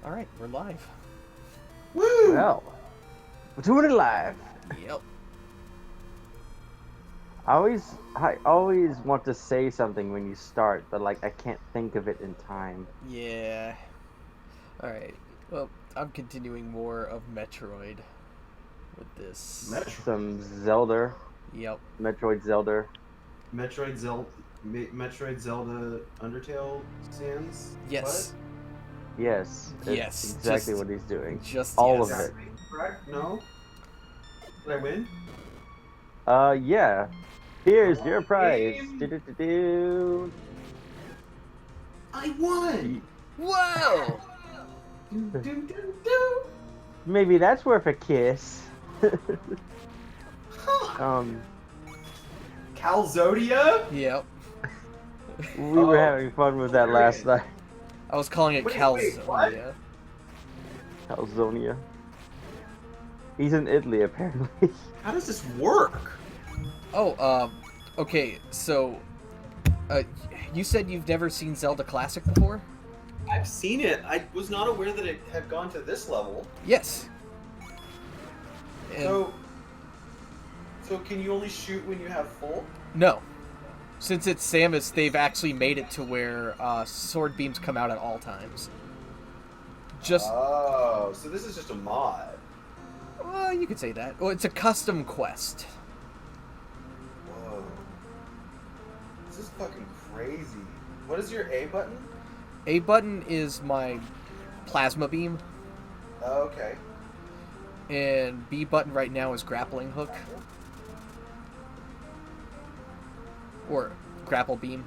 Alright, we're live. Woo! Well, we're doing it live. Yep. I always want to say something when you start, but like I can't think of it in time. Yeah. Alright. Well, I'm continuing more of Metroid with this. Some Zelda, Yep. Metroid Zelda. Metroid Zelda Undertale Sans? Yes. Yes, it's Yes. exactly Just what he's doing. Just All yes. of it. Exactly. Correct? No? Did I win? Yeah. Here's your prize. Game. Do-do-do-do. I won! Whoa! Do, do, do, do. Maybe that's worth a kiss. Huh. Calzodia? Yep. We were having fun with that last night. I was calling it Wait, what? Calzonia. Calzonia. He's in Italy, apparently. How does this work? Oh, okay, so, you said you've never seen Zelda Classic before? I've seen it. I was not aware that it had gone to this level. Yes. And So can you only shoot when you have full? no. Since it's Samus, they've actually made it to where sword beams come out at all times. Just, Oh, so this is just a mod. you could say that. Well, it's a custom quest. Whoa. This is fucking crazy. What is your A button? A button is my plasma beam, Oh, okay. and B button right now is grappling hook. Or grapple beam.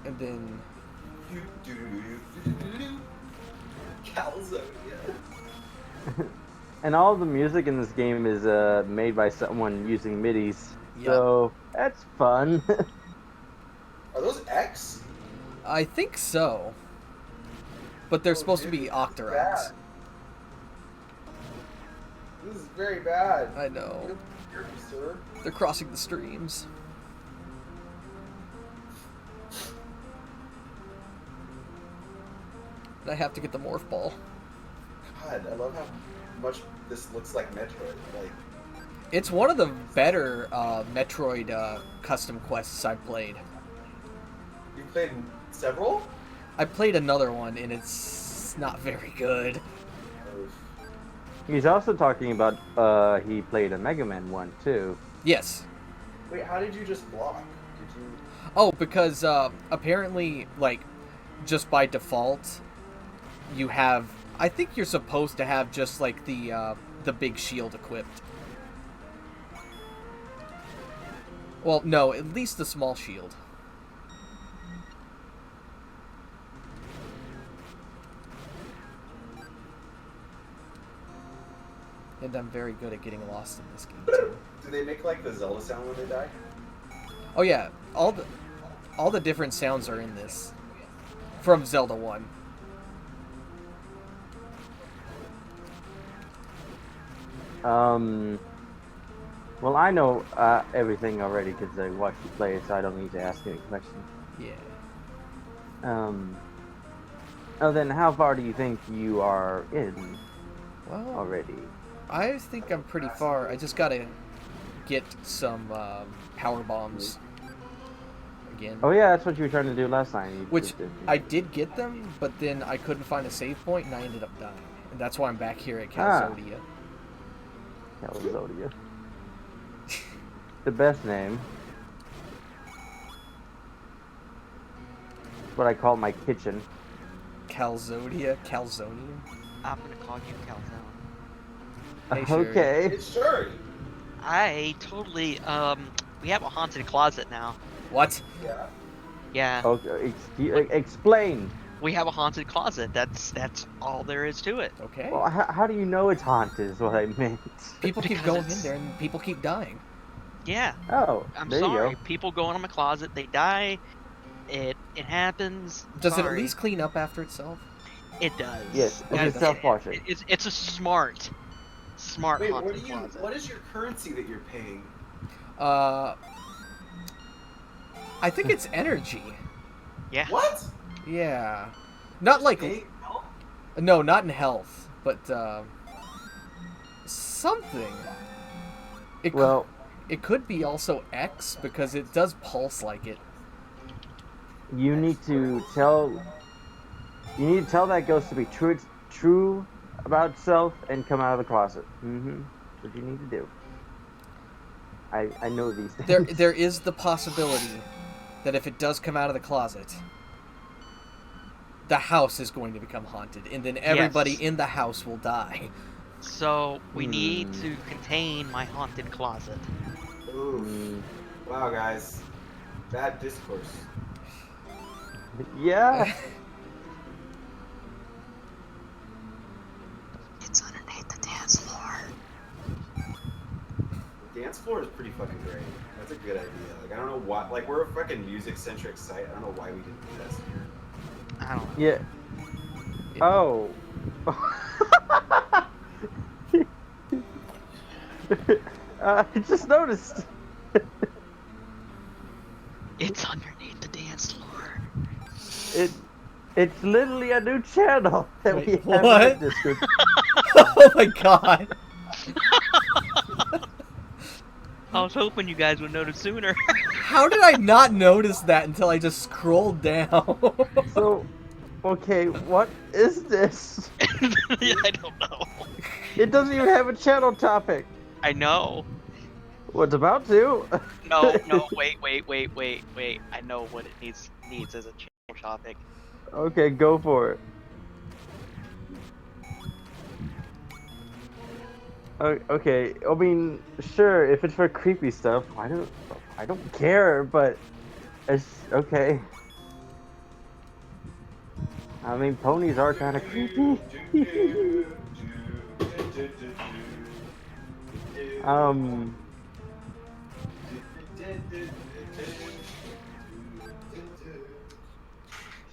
And then Calzonia. And all the music in this game is made by someone using MIDIs. Yep. So that's fun. Are those X? I think so. But they're supposed to be dude, Octoroks. bad. This is very bad. I know. Sir. They're crossing the streams. And I have to get the morph ball. God, I love how much this looks like Metroid. Like, It's one of the better Metroid custom quests I've played. you played several? I played another one and it's not very good. He's also talking about he played a Mega Man one too. Yes. Wait, how did you just block? Did you? Oh, because apparently, like, just by default, you have. I think you're supposed to have just like the big shield equipped. Well, no, at least the small shield. And I'm very good at getting lost in this game too. Do they make like the Zelda sound when they die? Oh yeah, all the different sounds are in this from Zelda 1. Well, I know everything already because I watched you play, so I don't need to ask any questions. Yeah. Oh, then how far do you think you are in Well, already? I think I'm pretty far. I just gotta get some power bombs again. Oh yeah, that's what you were trying to do last time. You Which just did. I did get them, but then I couldn't find a save point, and I ended up dying. And that's why I'm back here at Ah. Calzodia. Calzodia. The best name. What I call my kitchen. Calzodia? Calzonia? I'm gonna call you Calzone. Hey, Sherry. Okay. It's sure. I totally, we have a haunted closet now. What? Yeah. Yeah, Okay. Explain. we have a haunted closet. That's all there is to it. Okay. Well, how do you know it's haunted? Is what I meant. People keep because going in it's- there, and people keep dying. Yeah, Oh, I'm there sorry. you go. People go into my closet, they die. It happens. Does it at Sorry. least clean up after itself? It does. Yes, Okay, it's that's- self-washing. It's a smart Wait, haunted closet. what is your currency that you're paying? I I think it's energy. Yeah. What? Yeah. Not like... No, not in health, but something. Well, It could be also X, because it does pulse like it. you need to tell that ghost to be true about itself and come out of the closet. That's what you need to do. I know these things. There is the possibility that if it does come out of the closet, the house is going to become haunted, and then everybody Yes. in the house will die. So we need to contain my haunted closet. Oof. Wow, guys. Bad discourse. Yeah. It's underneath the dance floor. The dance floor is pretty fucking great. That's a good idea. Like, I don't know why. Like, we're a fucking music-centric site. I don't know why we didn't do this here. I don't know. Yeah. Oh. I just noticed. It's underneath the dance floor. It's literally a new channel that Wait, we have what? in the Discord. Oh my god. I was hoping you guys would notice sooner. How did I not notice that until I just scrolled down? So, okay, what is this? Yeah, I don't know. It doesn't even have a channel topic. I know. Well, it's about to. No, wait. I know what it needs as a channel topic. Okay, go for it. Okay, I mean, sure, if it's for creepy stuff, I don't care, but it's okay. I mean, ponies are kind of creepy.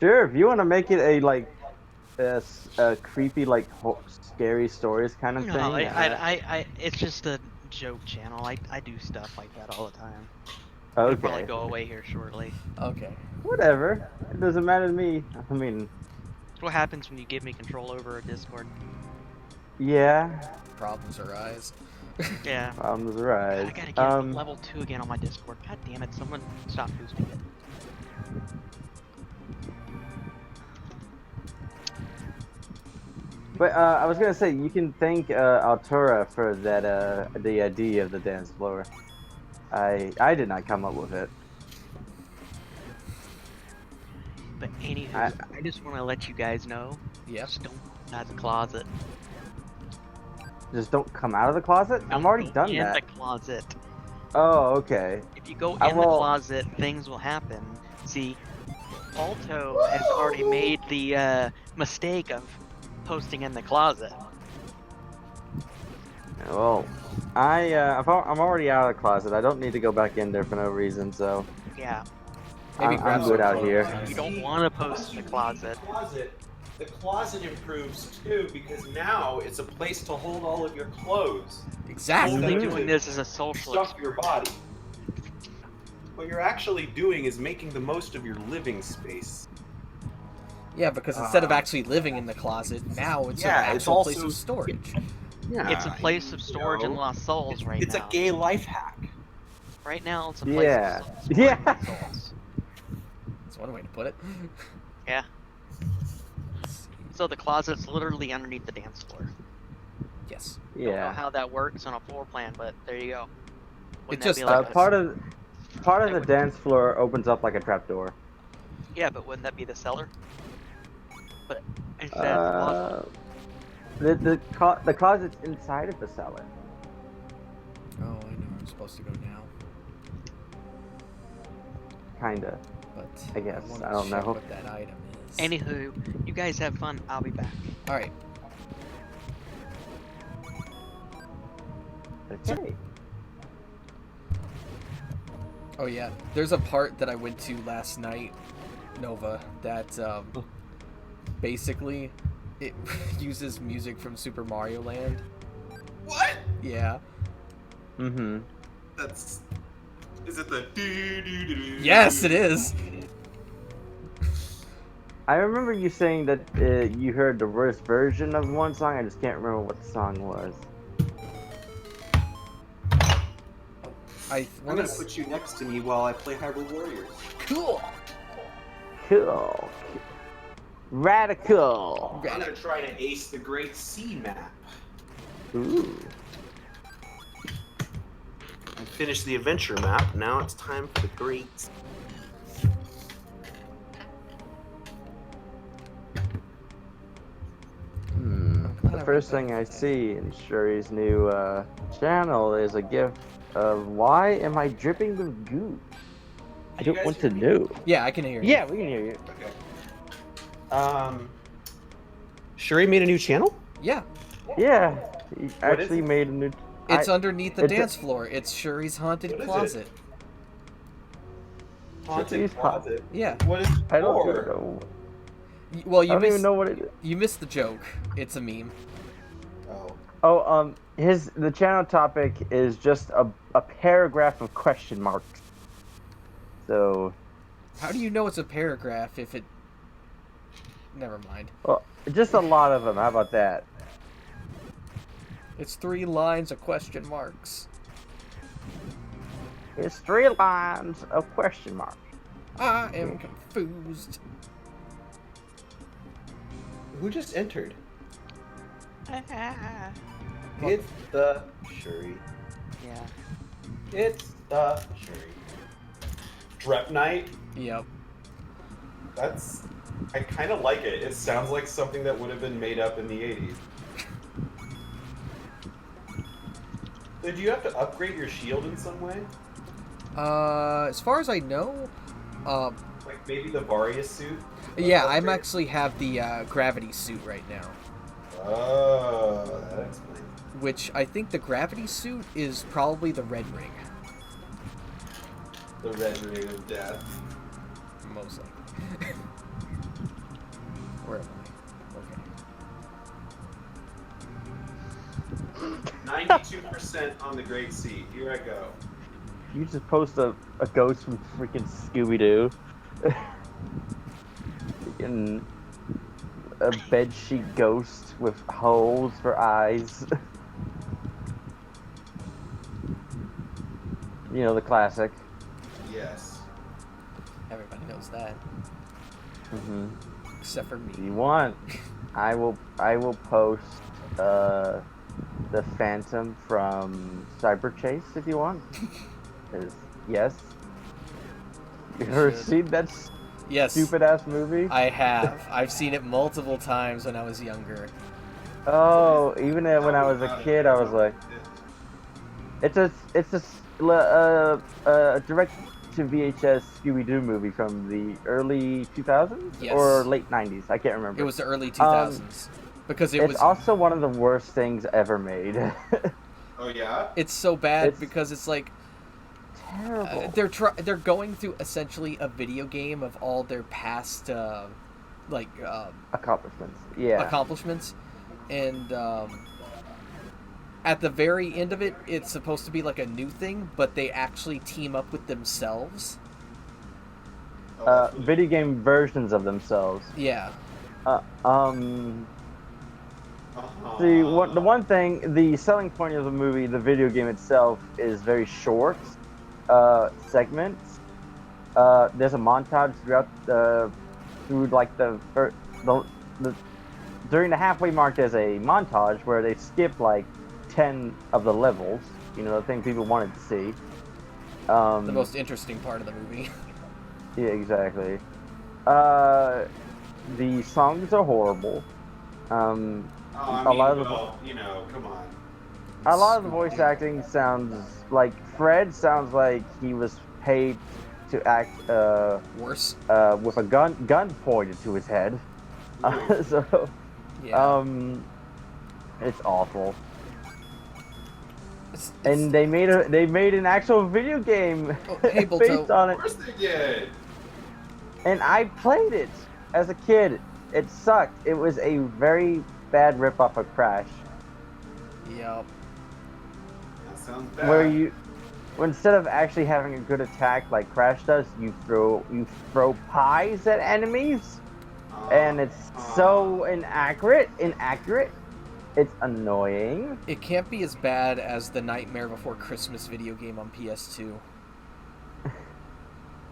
Sure, if you want to make it a creepy, like scary stories kind of No, thing. it's just a joke channel. I do stuff like that all the time. I'll probably Okay. go away here shortly. Okay. Whatever. It doesn't matter to me. I mean, That's what happens when you give me control over a Discord. yeah. Problems arise. Yeah. Problems arise. I gotta get level 2 again on my Discord. God damn it, someone stop boosting it. But I was gonna say you can thank Altura for that the idea of the dance floor. I did not come up with it. But anywho, I just want to let you guys know. Yep. Just don't go out of the closet. Just don't come out of the closet. I've already done in that. the closet. Oh, okay. If you go in the closet, things will happen. See, Alto has already made the mistake of posting in the closet. Well, I'm already out of the closet. I don't need to go back in there for no reason. So Yeah. Maybe I'm grab good some out clothes. here. You don't want to post in the closet. The closet improves too because now it's a place to hold all of your clothes. Exactly. Only Mhm. doing this as a social Stuff your body. What you're actually doing is making the most of your living space. Yeah, because instead of actually living in the closet, now it's an actual place of storage. Yeah, It's a place of storage and lost souls right it's now. a gay life hack. Right now, it's a place Yeah. of storage Yeah. and lost souls. That's one way to put it. Yeah. So the closet's literally underneath the dance floor. Yes. Don't know Yeah. how that works on a floor plan, but there you go. Wouldn't just, that be like a- Part of the dance floor opens up like a trapdoor. Yeah, but wouldn't that be the cellar? But instead of the closet. The closet's inside of the cellar. Oh, I know. I'm supposed to go now. Kinda. But I guess. wanna I don't check know. what that item is. Anywho, you guys have fun. I'll be back. Alright. Okay. Oh yeah, there's a part that I went to last night, Nova, that basically it uses music from Super Mario Land. What? Yeah. Mm-hmm. That's Is it the do? Yes, it is. I remember you saying that you heard the worst version of one song. I just can't remember what the song was. I I'm wanna gonna put you next to me while I play Hyrule Warriors. cool. Cool. Radical. I'm gonna try to ace the Great Sea map. Ooh. I finished the adventure map. Now it's time for the Great Sea. The first thing I see in Shuri's new channel is a gif of why am I dripping with goo? I don't want to know. Yeah, I can hear you. Yeah, we can hear you. Okay. Shuri made a new channel? Yeah. Yeah, he What is actually it? made a new. It's underneath the it's a- dance floor. It's Shuri's haunted What is it? closet. Haunted Closet? Yeah. What is it I don't for? even know. Well, I you don't even missed know what it is. you missed the joke. It's a meme. Oh. Oh, the channel topic is just a paragraph of question marks. So, How do you know it's a paragraph if it? Never mind. well, just a lot of them. How about that? It's 3 lines of question marks. It's 3 lines of question marks. I am confused. Who just entered? Yeah. It's the Shuri. It's the Shuri. Drep Night? Yep. That's... I kind of like it. It sounds like something that would have been made up in the 80s. Did you have to upgrade your shield in some way? As far as I know, Like maybe the Varia suit? yeah, I'm Upgrade? actually have the gravity suit right now, Oh, that explains. which I think the gravity suit is probably the red ring, The red ring of death. most likely. Where am I? Okay. 92% on the Great Sea. Here I go. You just post a ghost from freaking Scooby Doo. Freaking a bedsheet ghost with holes for eyes. You know, the classic. Yes. Everybody knows that, Mm-hmm. except for If me. you want, I will post the Phantom from Cyber Chase if you want. 'Cause, yes. You ever Should. seen that Yes, stupid ass movie? I have. I've seen it multiple times when I was younger. Oh, even when I was a kid, I was like, it's a direct to VHS Scooby Doo movie from the early 2000s Yes. or late 90s. I can't remember. It was the early 2000s because it It's was. also one of the worst things ever made. Oh yeah? It's so bad It's- because it's like Terrible. they're going through essentially a video game of all their past Accomplishments. Yeah. accomplishments, and at the very end of it, it's supposed to be like a new thing, but they actually team up with themselves. Video game versions of themselves. Yeah, See, the one thing, the selling point of the movie, the video game itself, is very short segments. There's a montage throughout through like the during the halfway mark. There's a montage where they skip like 10 of the levels. You know, the thing people wanted to see. the most interesting part of the movie. Yeah, exactly. The songs are horrible. I mean, a lot of the well, you know, come on. A lot of the voice acting sounds like Fred sounds like he was paid to act Worse. with a gun pointed to his head. So Yeah. it's awful. It's- And they made an actual video game Oh, hey, based Bolto. on Of it. course they did. And I played it as a kid. It sucked. It was a very bad ripoff of Crash. Yep. That sounds bad. Where you instead of actually having a good attack like Crash does, you throw pies at enemies, and it's so inaccurate. It's annoying. It can't be as bad as the Nightmare Before Christmas video game on PS2.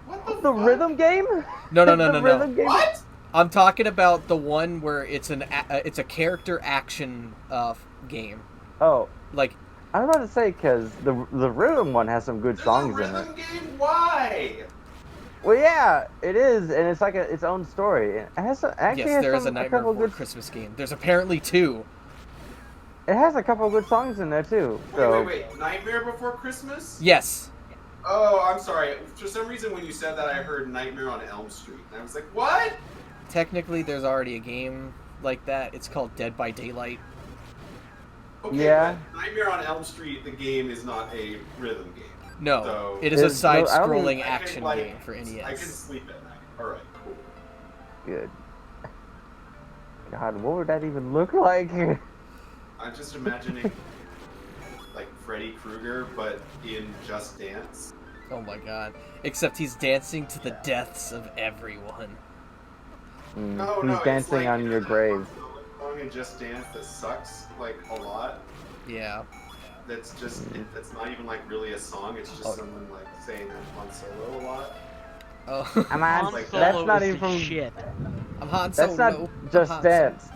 What The fuck? rhythm game? No, The no. rhythm game? What? I'm talking about the one where it's a character action game. Oh, Like, I was about to say because the rhythm one has some good There's songs a in it. rhythm game? Why? Well, yeah, it is, and it's like its own story. It has actually yes, has there is a a Nightmare couple Before good. Christmas game. There's apparently 2. It has a couple of good songs in there too. So Wait. Nightmare Before Christmas? Yes. Oh, I'm sorry. For some reason, when you said that, I heard Nightmare on Elm Street. And I was like, what? Technically, there's already a game like that. It's called Dead by Daylight. Okay, Yeah. but Nightmare on Elm Street, the game, is not a rhythm game. No, So- it is a There's no- I don't side-scrolling even- action I can, game for I can NES. sleep at night. Alright, cool. good. God, what would that even look like? I'm just imagining, like, Freddy Krueger, but in Just Dance. Oh my god. Except he's dancing to the deaths of everyone. He's dancing it's like, on you know, your that grave. song in Just Dance that sucks, like, a lot. Yeah. That's just, that's not even, like, really a song. It's just someone, like, saying I'm on Solo a lot. Oh. I'm Han on. like, That's Solo not is even the from. shit. I'm Han That's Solo. not I'm Just Han Dance.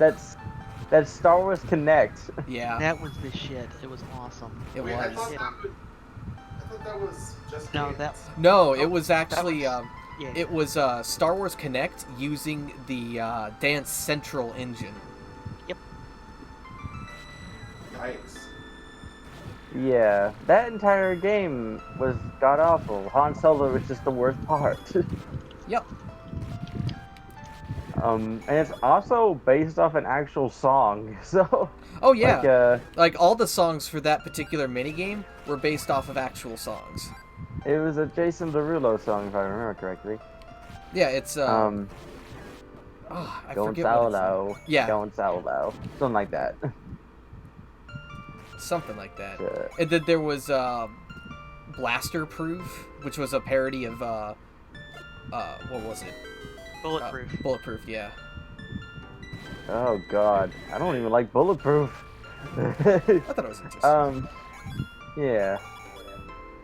That's Star Wars Connect. Solo. Yeah, That was the shit. It was awesome. it Wait, I was. thought that was Just No, Dance. that No, it was actually yeah. it was Star Wars Connect using the Dance Central engine. Yikes. Yeah, that entire game was god awful. Han Solo was just the worst part. Yep. And it's also based off an actual song, so Oh yeah. like Like all the songs for that particular minigame were based off of actual songs. it was a Jason Derulo song if I remember correctly. Yeah, it's I Going forget what it's solo. Yeah. Going solo. Something like that. something like that. Yeah. And then there was Blaster Proof, which was a parody of what was it? Bulletproof. Bulletproof, yeah. Oh god. I don't even like Bulletproof. I thought it was interesting. Yeah.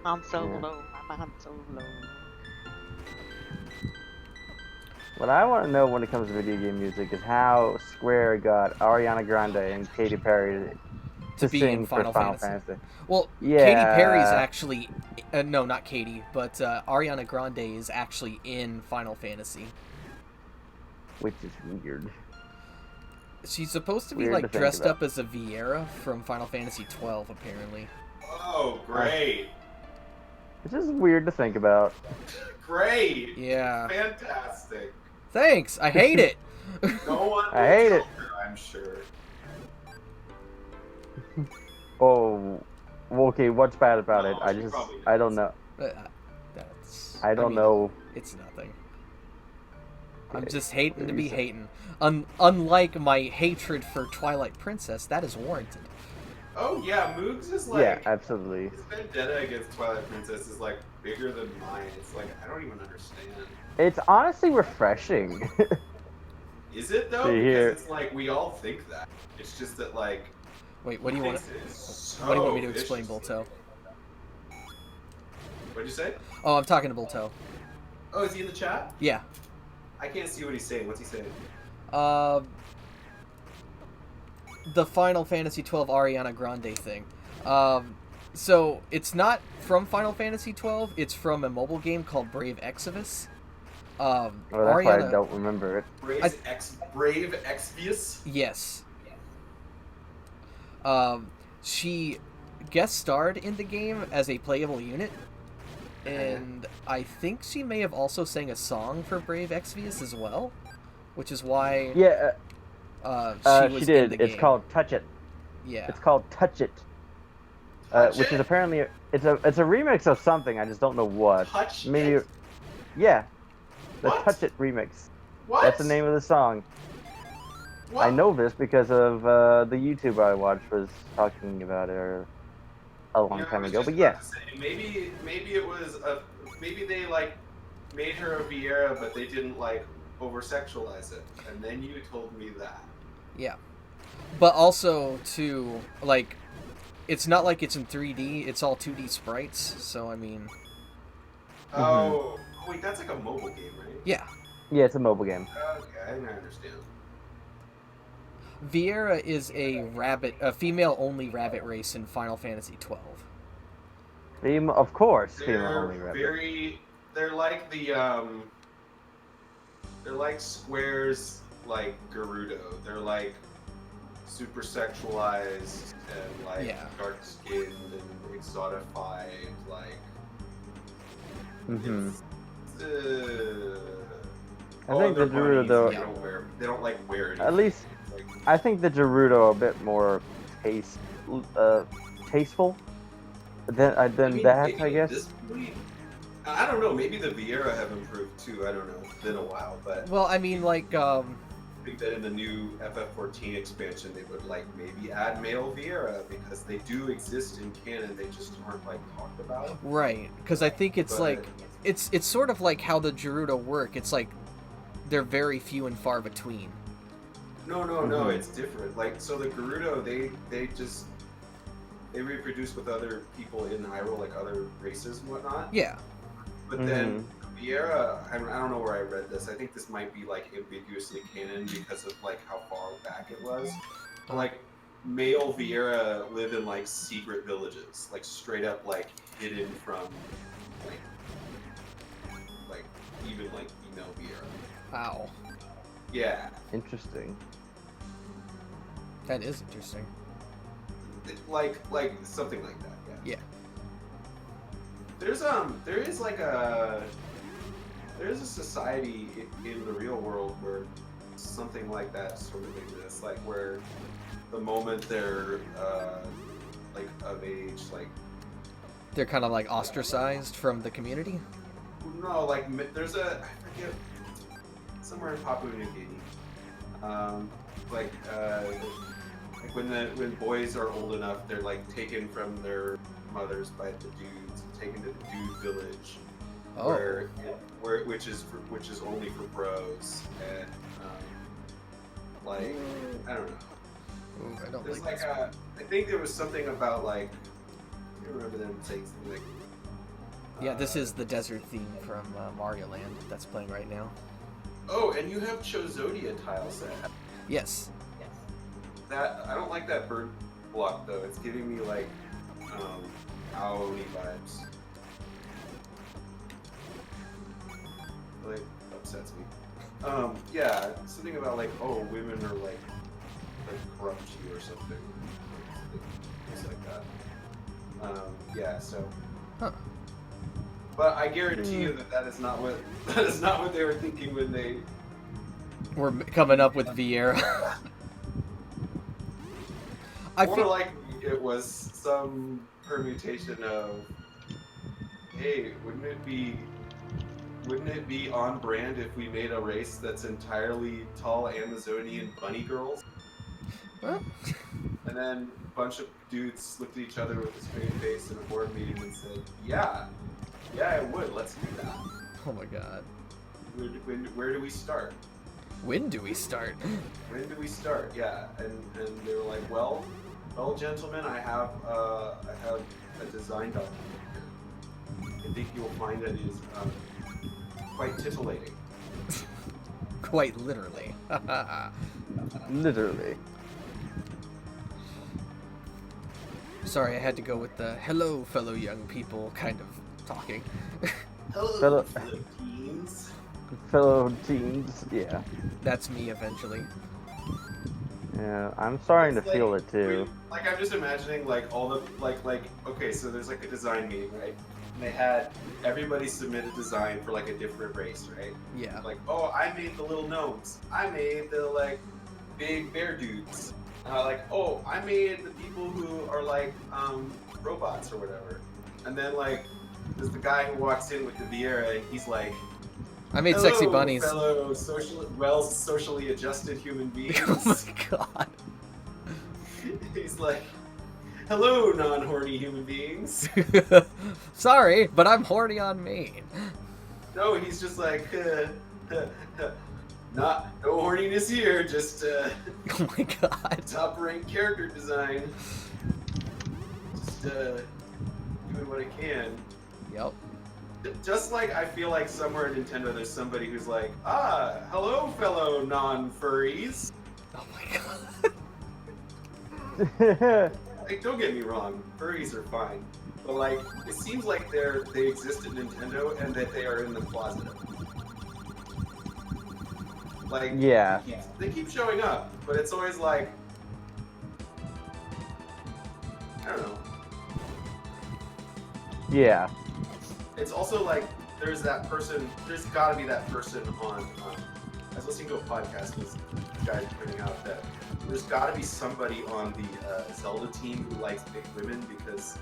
Han Solo. I'm Han Solo. What I want to know when it comes to video game music is how Square got Ariana Grande and Katy Perry to be sing in for Final Final Fantasy. Fantasy. Well, Yeah. Katy Perry's actually no, not Katy, but Ariana Grande is actually in Final Fantasy. Which is weird. She's supposed to be Weird to like think dressed about. up as a Viera from Final Fantasy 12, apparently. Oh, great. It's just weird to think about. Great. Yeah. Fantastic. Thanks. I hate it. No one I hate will it. tell her, I'm sure. Oh, well, okay. What's bad about it? No, she probably I don't know. I don't mean, know. It's nothing. I'm Okay, just hating to be reason. hating. Unlike my hatred for Twilight Princess, that is warranted. Oh yeah, Moogs is like Yeah, absolutely. his vendetta against Twilight Princess is like bigger than mine. It's like I don't even understand. It's honestly refreshing. Is it though? See Because here. it's like we all think that. It's just that like Wait, what do you want? thinks it is so What do you want me to explain, viciously. Bulto? What'd you say? Oh, I'm talking to Bulto. Oh, is he in the chat? Yeah. I can't see what he's saying. What's he saying? The Final Fantasy 12 Ariana Grande thing. So it's not from Final Fantasy 12. It's from a mobile game called Brave Exvius. Oh, that's why Ariana, I don't remember it. Brave Exvius? Yes. She guest starred in the game as a playable unit, and I think she may have also sang a song for Brave Exvius as well, which is why Yeah, she was she did. in the It's game. called Touch It. Yeah. It's called Touch It. Touch Which It? is apparently it's a remix of something. I just don't know what. Touch Maybe. It? Yeah. The What? Touch It remix. What? That's the name of the song. What? I know this because of the YouTube I watched was talking about it. Or a long You know, I time was ago. just But about yeah, to say, maybe it was maybe they like made her a Vieira, but they didn't like over sexualize it, and then you told me that. Yeah. But also, too, like, it's not like it's in 3D, it's all 2D sprites, so I mean, Oh, wait, that's like a mobile game, right? yeah. yeah, it's a mobile game. Okay, I understand. Viera is a female-only rabbit race in Final Fantasy 12. Of course, female They're only rabbit. very, they're like they're like Square's like Gerudo. They're like super sexualized and like Yeah. dark skinned and exotified, like Hmm. it's, I think the they're bunnies, Gerudo, they don't wear, they don't like wear anything. at least It's like, I think the Gerudo are a bit more tasteful than I mean, that, maybe I at guess. this point, I don't know. Maybe the Vieira have improved too. I don't know. It's been a while, but Well, I mean, like, I think that in the new FF14 expansion, they would like maybe add male Vieira because they do exist in canon. They just aren't like talked about. right, because I think it's But- like, it's sort of like how the Gerudo work. It's like, they're very few and far between. No, Mhm. it's different. Like, so the Gerudo, they reproduce with other people in Hyrule, like other races and whatnot. Yeah. But then Vieira, I don't know where I read this. I think this might be like ambiguously canon because of like how far back it was. But, like male Vieira live in like secret villages, like straight up like hidden from like even like female Vieira. Wow. Yeah. Interesting. That is interesting. Like something like that. Yeah. Yeah. There's a society in the real world where something like that sort of exists, like where the moment they're like of age, like They're kind of like ostracized from the community. no, like there's a, I forget, somewhere in Papua New Guinea, like when boys are old enough, they're like taken from their mothers by the dudes, taken to the dude village, Oh. which is only for bros, and like I don't know. Ooh, I don't There's like like this. I think there was something about like I don't remember them saying something like. Yeah, this is the desert theme from Mario Land that's playing right now. Oh, and you have Chozodia tile set. Yes. That I don't like that bird block though. It's giving me like Aoi vibes. Like upsets me. Yeah, something about like women are like corrupt you or something. Things like that. Yeah, so. Huh. But I guarantee you that is not what they were thinking when they. We're coming up with Vieira. I More feel like it was some permutation of, hey, wouldn't it be on brand if we made a race that's entirely tall Amazonian bunny girls? well, And then a bunch of dudes looked at each other with a straight face in a board meeting and said, yeah, it would. Let's do that. oh my god. Where do we start? When do we start? When do we start? Yeah, and they were like, well, gentlemen, I have a design document here. I think you'll find that it is quite titillating. Quite literally. Literally. Sorry, I had to go with the hello, fellow young people kind of talking. Hello, Fellow- Philippines. Fellow teens, yeah. That's me eventually. Yeah, I'm starting to It's feel like, it too. Like I'm just imagining like all the like okay, so there's like a design meeting, right? And they had everybody submit a design for like a different race, right? Yeah. Like, oh, I made the little gnomes. I made the like big bear dudes. Like, oh, I made the people who are like robots or whatever. And then like there's the guy who walks in with the Vieira and he's like, I made hello, sexy bunnies. fellow socially adjusted human beings. Oh my god. He's like, Hello, non-horny human beings. Sorry, but I'm horny on main. No, he's just like, no horniness here, just Oh my god. top-ranked character design. Just doing what I can. Yep. Just like I feel like somewhere at Nintendo there's somebody who's like, hello, fellow non-furries. Oh my god. Like, don't get me wrong, furries are fine, but like, it seems like they exist at Nintendo and that they are in the closet. Like, Yeah. they keep showing up, but it's always like, I don't know. Yeah. It's also like there's that person. There's got to be that person on. I was listening to a podcast with guys pointing out that there's got to be somebody on the Zelda team who likes big women because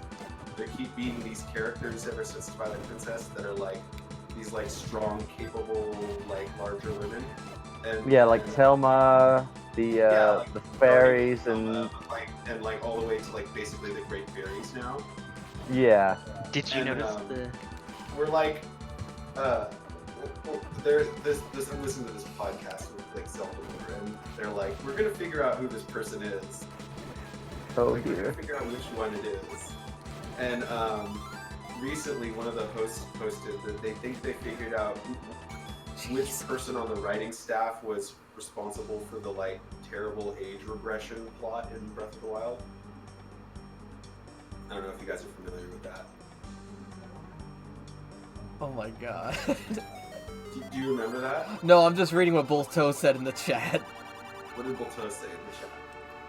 they keep being these characters ever since Twilight Princess that are like these like strong, capable, like larger women. And Yeah, like Telma, like, the fairies, and like all the way to like basically the great fairies now. yeah. Did you And, notice the? We're like, there's this. I'm listening to this podcast with like Zelda, and they're like, we're gonna figure out who this person is. Oh Like, we're gonna dear. figure out which one it is. And recently, one of the hosts posted that they think they figured out which person on the writing staff was responsible for the like terrible age regression plot in Breath of the Wild. I don't know if you guys are familiar with that. Oh my god. Do you remember that? No, I'm just reading what Bolto said in the chat. What did Bolto say in the chat?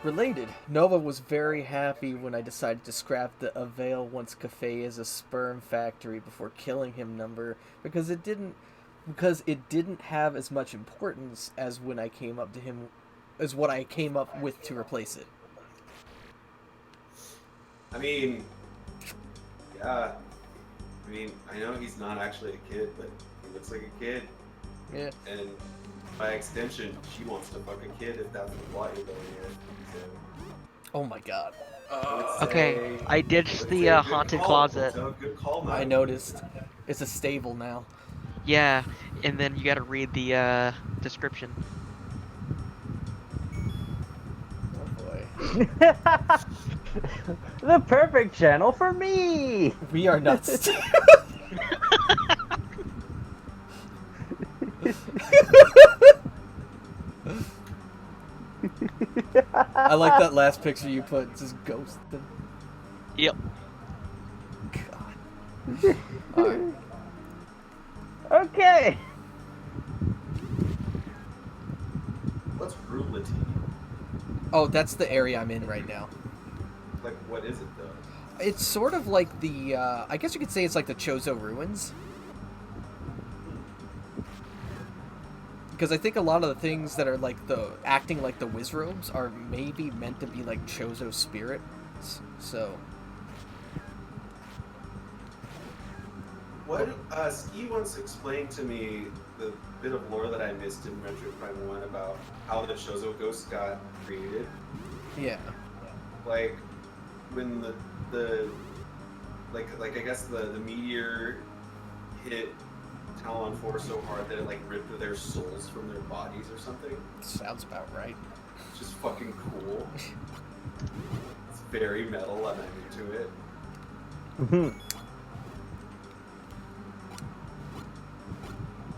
Related, Nova was very happy when I decided to scrap the Avail once Cafe is a sperm factory before killing him number because it didn't have as much importance as when I came up to him as what I came up with to replace it. I mean, yeah. I mean, I know he's not actually a kid, but he looks like a kid. Yeah. And by extension, she wants to fuck a kid if that's the plot you're going with. So, Oh my god. Okay, I ditched the good haunted call, closet. Bolto, good call, I man. noticed. It's a stable now. Yeah, and then you gotta read the description. Oh boy. The perfect channel for me. We are nuts. I like that last picture you put, just ghosted. Yep. God. Alright. Okay. What's Rulity? Oh, that's the area I'm in right now. Like, what is it, though? It's sort of like the, I guess you could say it's like the Chozo Ruins. Because I think a lot of the things that are like acting like the Wizrobes are maybe meant to be like Chozo spirits. So. What Ski once explained to me the bit of lore that I missed in Metroid Prime 1 about how the Chozo Ghost got created. Yeah. Like, when the I guess the meteor hit Talon 4 so hard that it like ripped their souls from their bodies or something. Sounds about right. It's just fucking cool. It's very metal and I'm into it.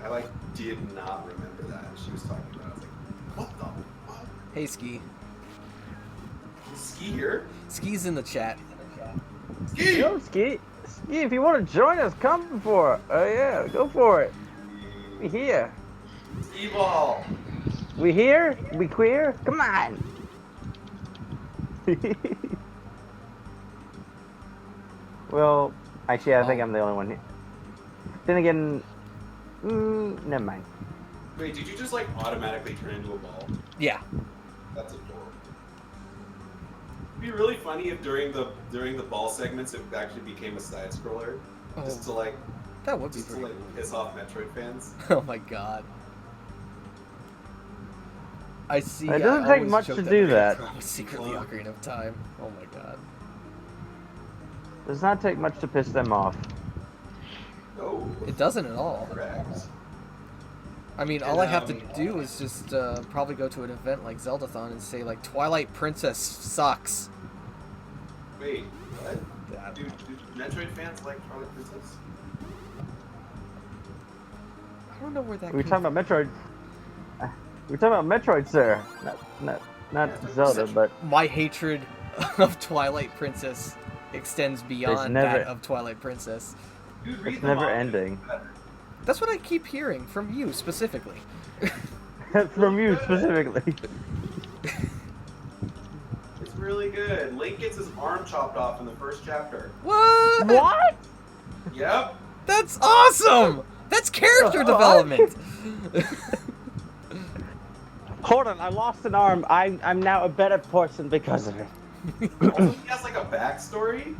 I like did not remember that. She was talking about it. I was like, what the fuck? Hey, Ski. Is Ski here? Ski's in the chat. Ski! Yo, Ski, if you want to join us, come for it. Oh yeah, go for it. We here. Ski ball! We here? We queer? Come on. Well, actually, I think I'm the only one here. Then again, never mind. Wait, did you just like automatically turn into a ball? Yeah. That's adorable. It'd be really funny if during the ball segments it actually became a side scroller, just to like That would be just to pretty like piss off Metroid fans. Oh my god. I see. It doesn't I take always much joke to do Metroid that. Prime was secretly Ocarina of Time. Oh my god. Does not take much to piss them off. No. It doesn't at all. Correct. I mean, all I have to do is just probably go to an event like Zeldathon and say, like, Twilight Princess sucks. Wait, what? Yeah. Do Metroid fans like Twilight Princess? I don't know where that We're came talking about Metroid. We're talking about Metroid, sir. Not Zelda, but My hatred of Twilight Princess extends beyond never- that of Twilight Princess. Dude, read it's the never manga. ending. That's what I keep hearing from you specifically. From you specifically. It's really good. Link gets his arm chopped off in the first chapter. What? What? Yep. That's awesome! That's character What? development! Hold on, I lost an arm. I'm now a better person because of it. Also, he has like a backstory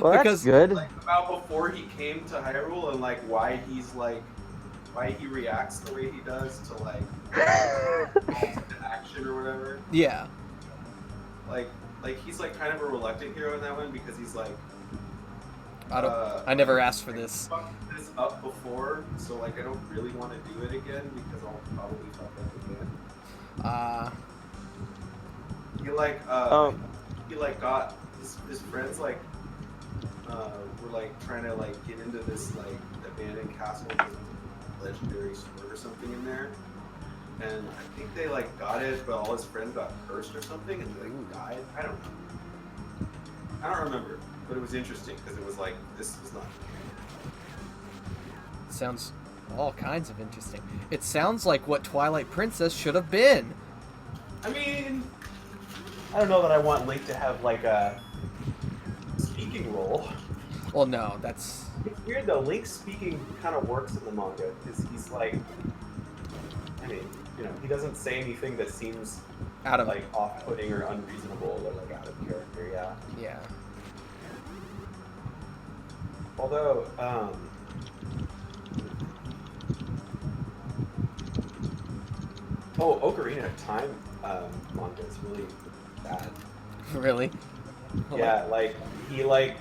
Well, Because- that's good. like about before he came to Hyrule and like why he reacts the way he does to like to action or whatever. Yeah. Like he's like kind of a reluctant hero in that one because he's like I never asked for this. fucked this up before, so like I don't really want to do it again because I'll probably fuck up again. He like he like got his friends like were like trying to like get into this like abandoned castle with a legendary sword or something in there, and I think they like got it, but all his friends got cursed or something, and they like died. I don't remember, but it was interesting because it was like this is not. Sounds all kinds of interesting. It sounds like what Twilight Princess should have been. I mean, I don't know that I want Link to have like a speaking role. Well, no, that's... It's weird though. Link's speaking kind of works in the manga because he's like, I mean, you know, he doesn't say anything that seems out of... like off-putting or unreasonable or like out of character. Yeah. Yeah. Although, Ocarina of Time manga is really bad. Really? Yeah, like he like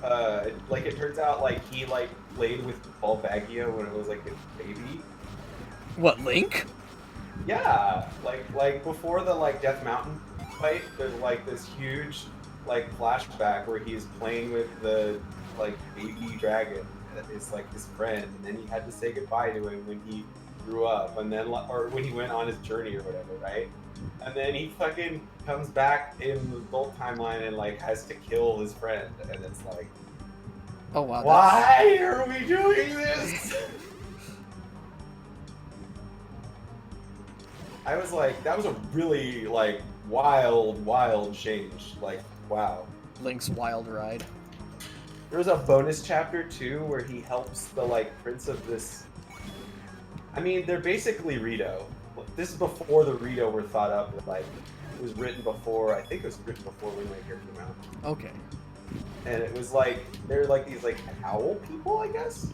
it turns out like he like played with Paul Baggio when it was like a baby. What, Link? Yeah, like before the like Death Mountain fight, there's like this huge like flashback where he's playing with the like baby dragon that is like his friend, and then he had to say goodbye to him when he grew up, and then or when he went on his journey or whatever, right? And then he fucking comes back in the adult timeline and like has to kill his friend, and it's like, Oh, wow. why are we doing this? I was like, that was a really like wild change. Like, wow. Link's Wild Ride. There was a bonus chapter too where he helps the like prince of this. I mean, they're basically Rito. This is before the Rito were thought up. Like, it was written before. I think it was written before Wind Waker came out. Okay. And it was like they're like these like owl people, I guess.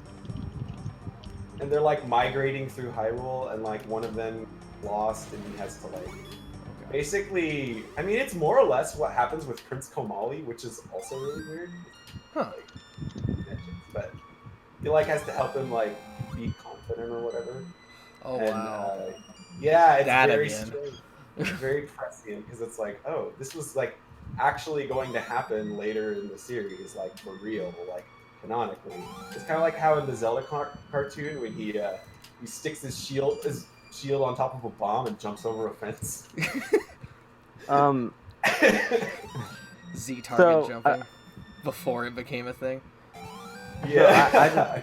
And they're like migrating through Hyrule, and like one of them lost, and he has to like. Basically, I mean, it's more or less what happens with Prince Komali, which is also really weird. Huh. But he like has to help him like be confident or whatever. Oh, And, wow. yeah, it's That very again. strange. It's very prescient because it's like, oh, this was like actually going to happen later in the series, like for real, like canonically. It's kind of like how in the Zelda cartoon when he sticks his shield on top of a bomb and jumps over a fence. Z-target So, jumping. Before it became a thing. Yeah.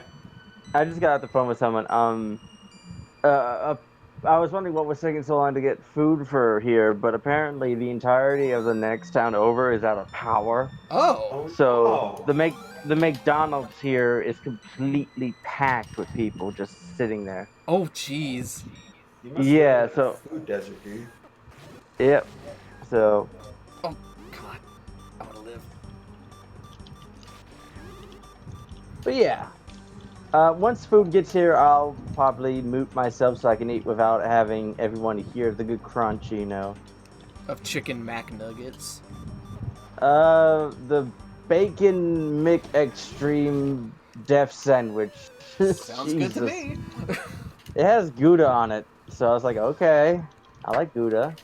I just got off the phone with someone. I was wondering what was taking so long to get food for here, but apparently the entirety of the next town over is out of power. Oh! So the McDonald's here is completely packed with people just sitting there. Oh, jeez. You must Yeah, live in a so- food desert, dude. Yep. So Oh, God. I want to live. but yeah. Once food gets here, I'll probably mute myself so I can eat without having everyone hear the good crunch, you know. Of chicken McNuggets. The bacon McExtreme Death Sandwich. Sounds good to Jesus. me. It has Gouda on it, so I was like, okay, I like Gouda.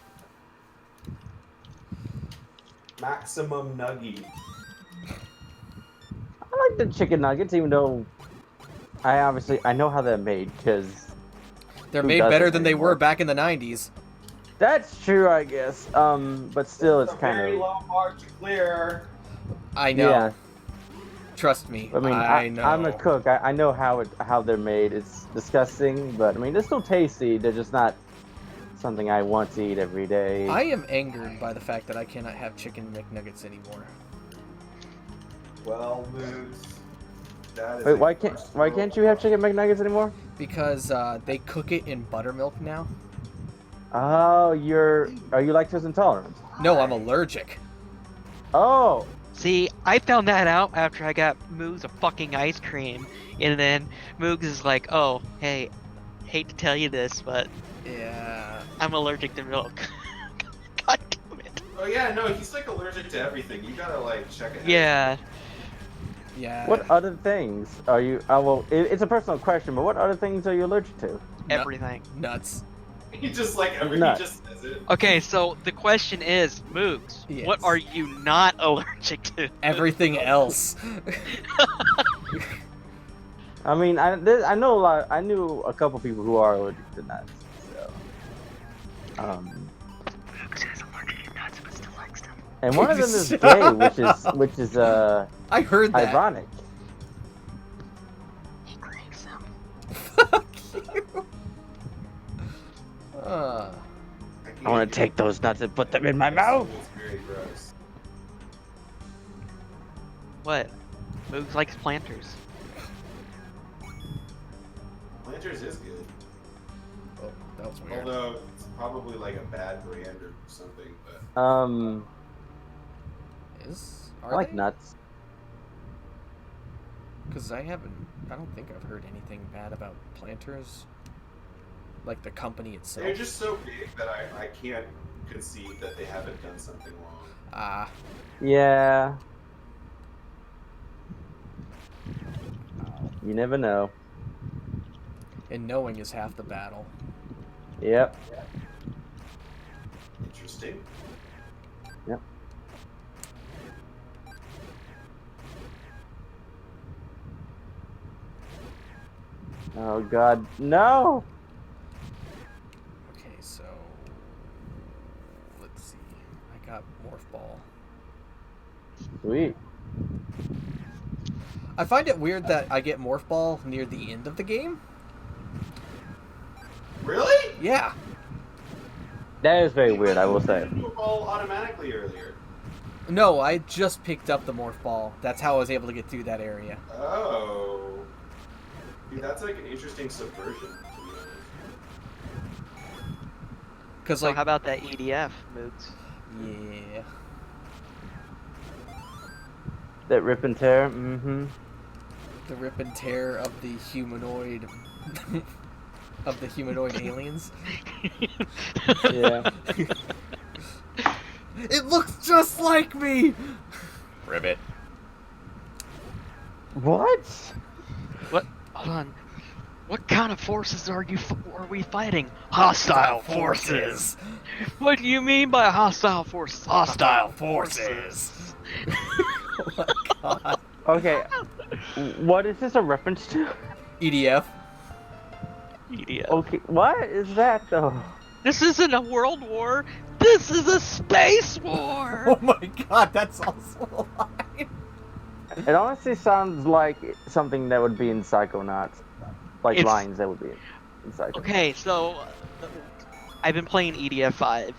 Maximum Nuggy. I like the chicken nuggets, even though I know how they're made because They're who made better doesn't than they were anymore? back in the 90s. That's true, I guess. But still, it's a kind very of low bar to clear. I know. yeah. Trust me, I mean, I know. I'm a cook. I know how they're made. It's disgusting, but I mean, they're still tasty. They're just not something I want to eat every day. I am angered by the fact that I cannot have chicken McNuggets anymore. Well, Moose. That is Wait, a why can't you have chicken McNuggets anymore? Because they cook it in buttermilk now. Oh, are you lactose intolerant? No, I'm allergic. Oh, See, I found that out after I got Moogs a fucking ice cream, and then Moogs is like, "Oh, hey, hate to tell you this, but Yeah. I'm allergic to milk." God damn it. Oh yeah, no, he's like allergic to everything. You gotta like check it. Yeah. Yeah. what other things are you? Well, it's a personal question, but what other things are you allergic to? Everything. Nuts. He just like he Nuts. just says it. Okay, so the question is, Moogs, Yes. what are you not allergic to? Everything else. I mean, I know a lot. I knew a couple people who are allergic to nuts. So, Moogs is allergic to nuts, but still likes them. and one of them is gay, which is I heard that. ironic. He craves them. Fuck you. I want to take those nuts and put them in my mouth. It's very gross. What? Moogs likes planters. Planters is good. Oh, that was weird. Although it's probably like a bad brand or something, but I Are like they? nuts. Because I don't think I've heard anything bad about Planters. Like the company itself. they're just so big that I can't concede that they haven't done something wrong. Ah. Yeah. You never know. And knowing is half the battle. Yep. Interesting. Yep. Oh God, no! Okay, so let's see. I got Morph Ball. Sweet. I find it weird that I get Morph Ball near the end of the game. Really? Yeah. That is very weird, I will say. You didn't roll automatically earlier. No, I just picked up the Morph Ball. That's how I was able to get through that area. Oh. Dude, that's like an interesting subversion, to be honest. Because, So like, how about that EDF, Moogs? yeah. That rip and tear, mm-hmm. The rip and tear of the humanoid... of the humanoid aliens. Yeah. It looks just like me! Ribbit. What? What? Hold on. What kind of forces are we fighting? Hostile forces. What do you mean by hostile forces? Hostile forces. Oh my god. Okay. What is this a reference to? EDF. EDF. Okay, what is that though? This isn't a world war. This is a space war. Oh my god, that's also a line. It honestly sounds like something that would be in Psychonauts. Like It's- lines that would be in Psychonauts. Okay, so I've been playing EDF 5.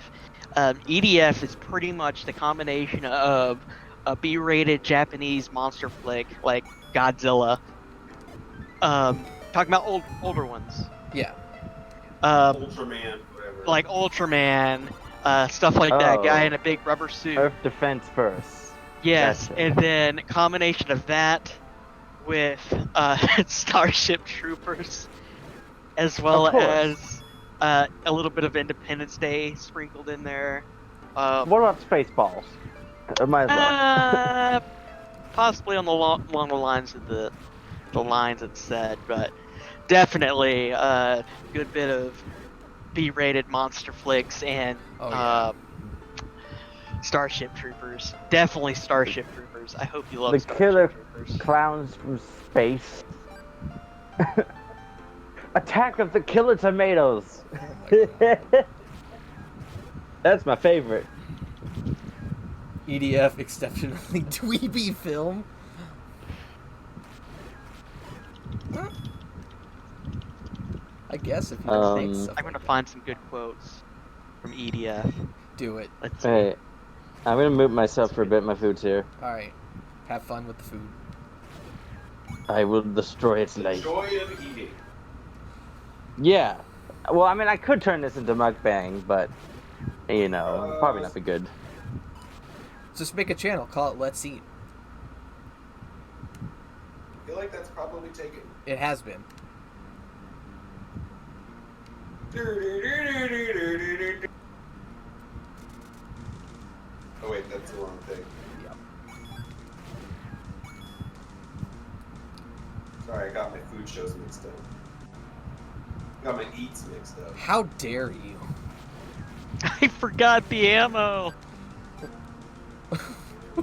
EDF is pretty much the combination of a B-rated Japanese monster flick like Godzilla. Talking about older ones. Yeah. Ultraman, whatever. Like Ultraman, stuff like that. Oh. Guy in a big rubber suit. Earth Defense Force. Yes, Gotcha. and then a combination of that with Starship Troopers, as well Of course. as a little bit of Independence Day sprinkled in there. What about Spaceballs? Might as well. possibly on the along the lines of the lines it said, but definitely a good bit of B-rated monster flicks and Oh, yeah. Starship Troopers. Definitely Starship Troopers. I hope you love The Starship killer Troopers. clowns from space. Attack of the Killer Tomatoes. Oh my God. That's my favorite. EDF exceptionally dweeby film. I guess if you think so. I'm gonna find some good quotes from EDF. Do it. Let's Hey, I'm gonna mute myself for a bit. My food's here. Alright. Have fun with the food. I will destroy its The life. joy of eating. Yeah. Well, I mean, I could turn this into mukbang, but you know, probably not be good. Just make a channel. Call it Let's Eat. I feel like that's probably taken. It has been. Oh wait, that's the wrong thing. Yep. Sorry, I got my food shows mixed up. Got my eats mixed up. How dare you? I forgot the ammo.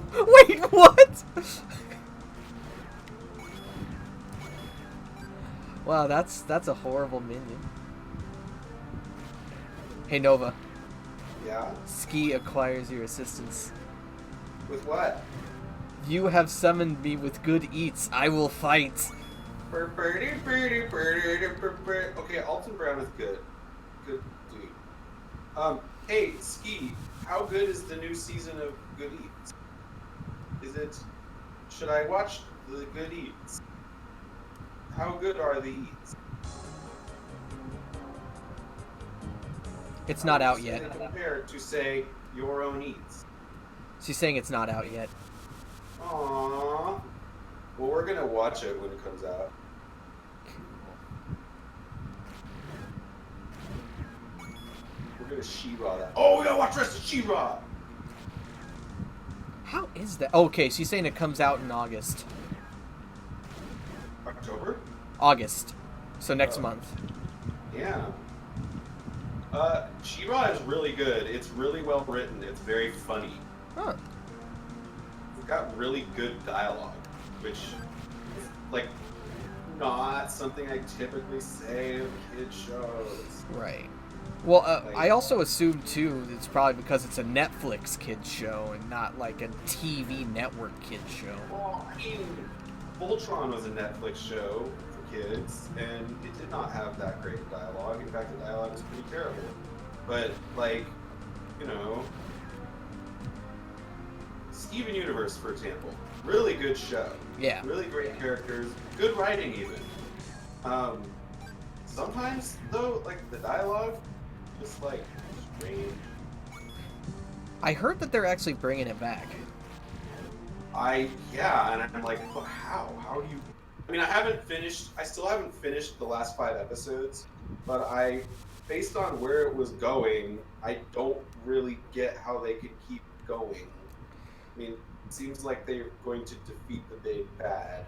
Wait, what? Wow, that's a horrible minion. Hey Nova, Yeah? Ski acquires your assistance. With what? You have summoned me with good eats. I will fight. Okay, Alton Brown is good. Good dude. Hey, Ski, how good is the new season of Good Eats? Should I watch the Good Eats? How good are the eats? It's not How out does yet. it compare to, say, your own eats? She's saying it's not out yet. Aww. Well, we're gonna watch it when it comes out. We're gonna She-Ra that. Oh, we gotta watch the rest of She-Ra! How is that? Okay, she's saying it comes out in August. October? August. So next Oh. month. Yeah. She-Ra is really good. It's really well written. It's very funny. Huh. It's got really good dialogue, which is, like, not something I typically say of kid shows. Right. Well, I also assume, too, it's probably because it's a Netflix kids show and not, like, a TV network kids show. Well, I mean, Voltron was a Netflix show for kids, and it did not have that great dialogue. In fact, the dialogue was pretty terrible. But, like, you know, Steven Universe, for example, really good show. Yeah. Really great characters, good writing even. Sometimes, though, like, the dialogue, just, like, strange. I heard that they're actually bringing it back. Yeah, and I'm like, but how? How do you... I mean, I still haven't finished the last 5 episodes, but based on where it was going, I don't really get how they could keep going. I mean, it seems like they're going to defeat the big bad.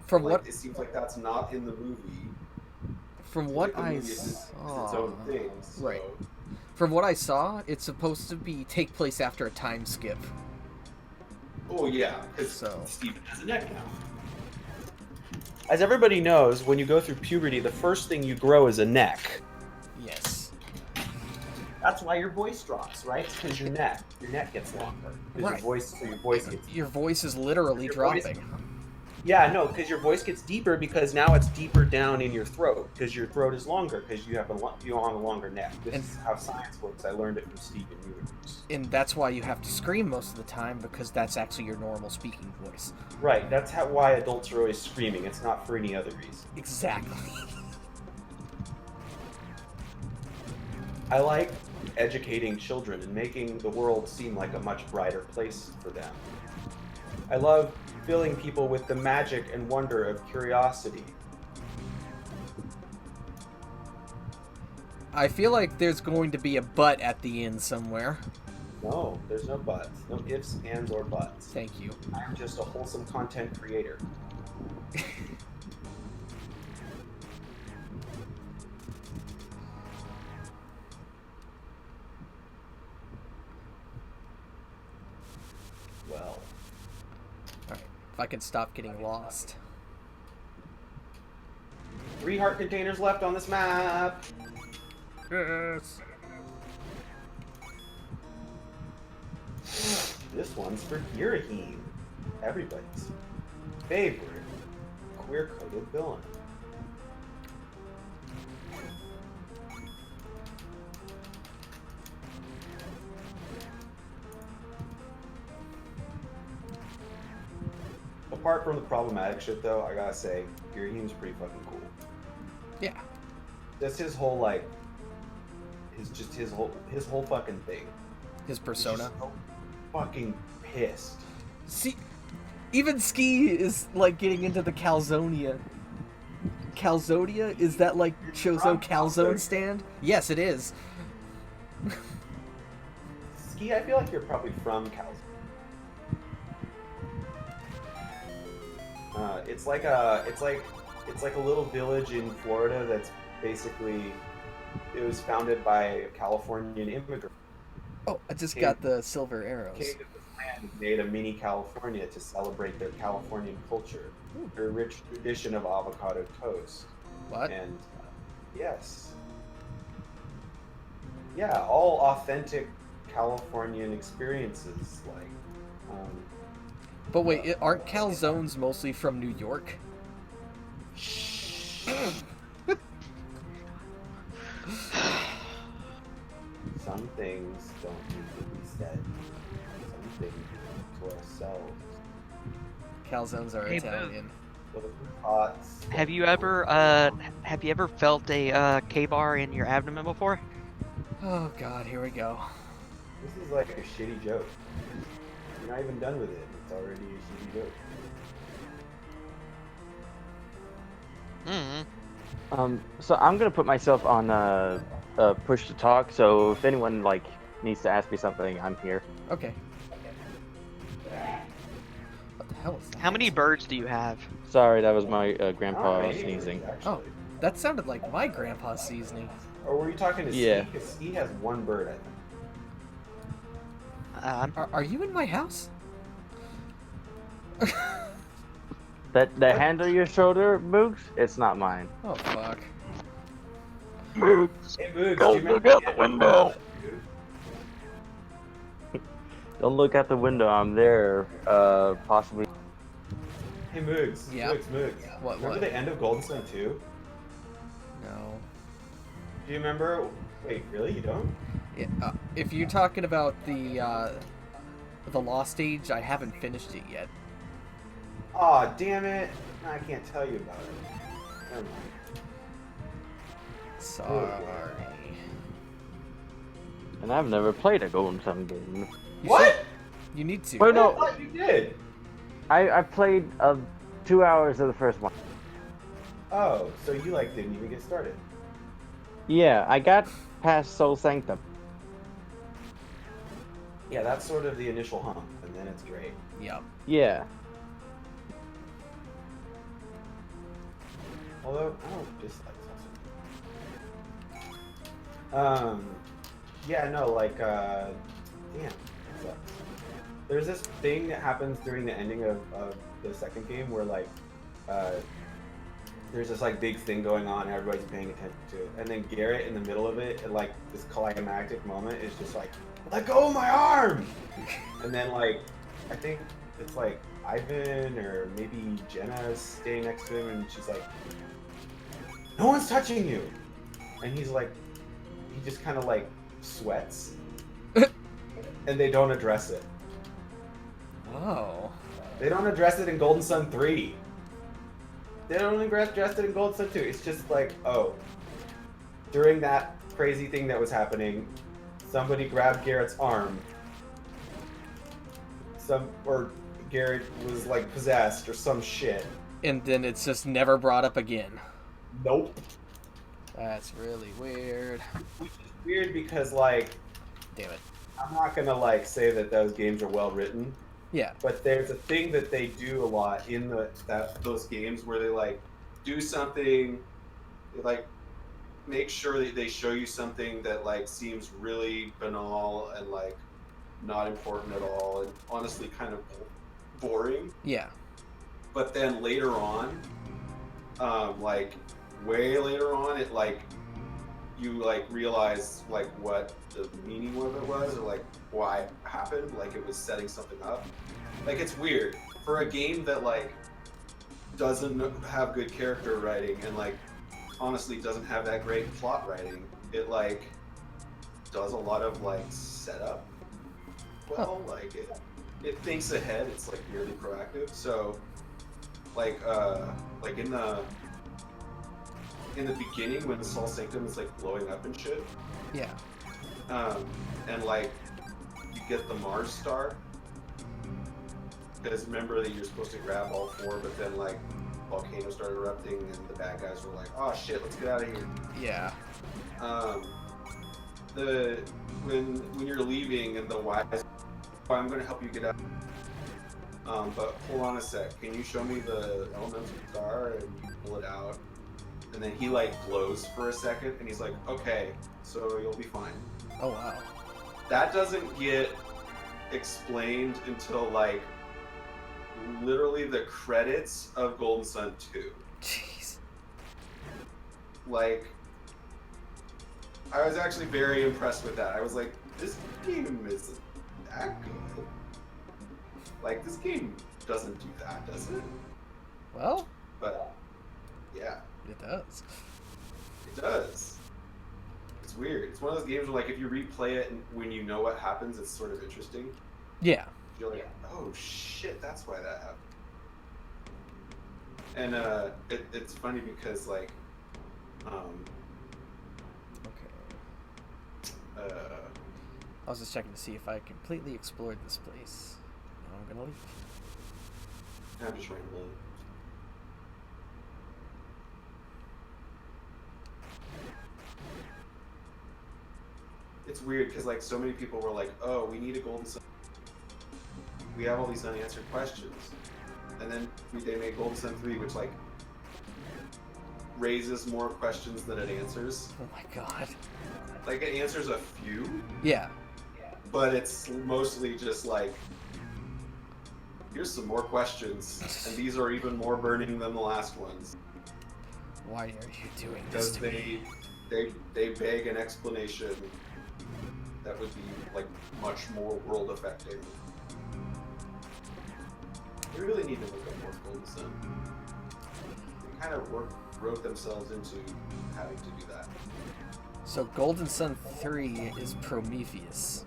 From Like, what it seems like that's not in the movie. from Seems what like the I movie is its saw, own thing. So. right. From what I saw, it's supposed to take place after a time skip. Oh yeah, because So. Steven has a neck now. As everybody knows, when you go through puberty, the first thing you grow is a neck. Yes. That's why your voice drops, right? It's because your neck gets longer. Because Right. your voice gets. Your voice is literally Your voice- dropping. Yeah, no, because your voice gets deeper because now it's deeper down in your throat because your throat is longer because you have a longer neck. This is how science works. I learned it from Steven Universe. And that's why you have to scream most of the time, because that's actually your normal speaking voice. Right. That's why adults are always screaming. It's not for any other reason. Exactly. I like educating children and making the world seem like a much brighter place for them. I love filling people with the magic and wonder of curiosity. I feel like there's going to be a but at the end somewhere. No, there's no buts. No ifs, ands, or buts. Thank you. I'm just a wholesome content creator. Well, Alright, if I can stop getting lost. 3 heart containers left on this map. Yes! This one's for Girahim, everybody's favorite queer-coded villain. Apart from the problematic shit, though, I gotta say, Girahim's pretty fucking cool. Yeah. Just his whole like, his whole fucking thing. His He's persona. just so fucking pissed. See, even Ski is like getting into the Calzonia. Calzonia? Is that like Chozo from Calzone Calzone. stand? Yes, it is. Ski, I feel like you're probably from Calzone. It's like a little village in Florida that's basically, it was founded by a Californian immigrant. Oh, I just Okay. got the silver arrows. Came to this land and made a mini California to celebrate their Californian culture, their rich tradition of avocado toast. What? And yes, yeah, all authentic Californian experiences. Like, But wait, aren't calzones mostly from New York? some things don't need to be said. Some things to ourselves. Calzones are Hey, Italian. Little pots. Have you ever felt a K-bar in your abdomen before? Oh god, here we go. This is like a shitty joke. You're not even done with it. It's already a shitty joke. Mm. So I'm gonna put myself on push to talk. So if anyone like needs to ask me something, I'm here. Okay. What the hell is that? How many birds do you have? Sorry, that was my Not grandpa many, sneezing. actually. Oh, that sounded like my grandpa's seasoning. Or were you talking to Yeah. Steve? Because Steve has one bird, I think. Are you in my house? That hand on your shoulder, Boogs? It's not mine. Oh fuck. Hey, Boogs, Don't do you look remember out the end of window. Golden Sun 2? Don't look out the window. I'm there. Possibly. Hey, Moogs. Yeah. Moogs. What? Remember the end of Golden Sun 2? No. Do you remember? Wait, really? You don't? Yeah, if you're talking about the Lost Age, I haven't finished it yet. Aw, damn it. I can't tell you about it. Never mind. Sorry. And I've never played a Golden Sun game. You What? should- You need to. Wait, no. I thought you did. I played 2 hours of the first one. Oh, so you like didn't even get started. Yeah, I got past Soul Sanctum. Yeah, that's sort of the initial hump, and then it's great. Yep. Yeah. Although I don't dislike salsa. Yeah, no, like, damn, that sucks. There's this thing that happens during the ending of the second game where, like, there's this, like, big thing going on and everybody's paying attention to it. And then Garrett, in the middle of it, at, like, this climactic moment, is just like, let go of my arm! And then, like, I think it's, like, Ivan or maybe Jenna's staying next to him and she's like, no one's touching you! And he's like, he just kind of, like, sweats. And they don't address it. Whoa. They don't address it in Golden Sun 3. They don't address it in Golden Sun 2. It's just like, oh, during that crazy thing that was happening, somebody grabbed Garrett's arm. Or Garrett was like possessed or some shit. And then it's just never brought up again. Nope. That's really weird. Which is weird because, like, Damn it. I'm not gonna like say that those games are well written, Yeah. but there's a thing that they do a lot in those games where they like do something, they like make sure that they show you something that like seems really banal and like not important at all, and honestly kind of boring. Yeah. But then later on, like way later on, it like you like realize like what the meaning of it was, or like why it happened, like it was setting something up. Like it's weird for a game that like doesn't have good character writing and like honestly doesn't have that great plot writing. It like does a lot of like setup well, like it thinks ahead. It's like really proactive. So like in the beginning when the Sol Sanctum is like blowing up and shit, Yeah. and like you get the Mars star, because remember that you're supposed to grab all four, but then like volcanoes started erupting and the bad guys were like, oh shit, let's get out of here. Yeah. The when you're leaving and the wise, oh, I'm gonna help you get out. But hold on a sec. Can you show me the elemental star? And you pull it out, and then he like glows for a second, and he's like, okay, so you'll be fine. Oh wow. That doesn't get explained until like literally the credits of Golden Sun 2. Jeez. Like, I was actually very impressed with that. I was like, this game isn't that good. Like, this game doesn't do that, does it? Well, But, yeah, it does. it does. It's weird. It's one of those games where, like, if you replay it and when you know what happens, it's sort of interesting. Yeah. You're like, oh shit, that's why that happened. And it's funny because, like, Okay. I was just checking to see if I completely explored this place. Now I'm gonna leave. I'm just rambling. It's weird because like so many people were like, "Oh, we need a Golden Sun. We have all these unanswered questions," and then they made Golden Sun 3, which like raises more questions than it answers. Oh my god. Like it answers a few, Yeah. but it's mostly just like, here's some more questions, and these are even more burning than the last ones. Why are you doing this Because to me? they beg an explanation that would be like much more world affecting. They really need to look up more Golden Sun. They kind of wrote themselves into having to do that. So Golden Sun 3 is Prometheus.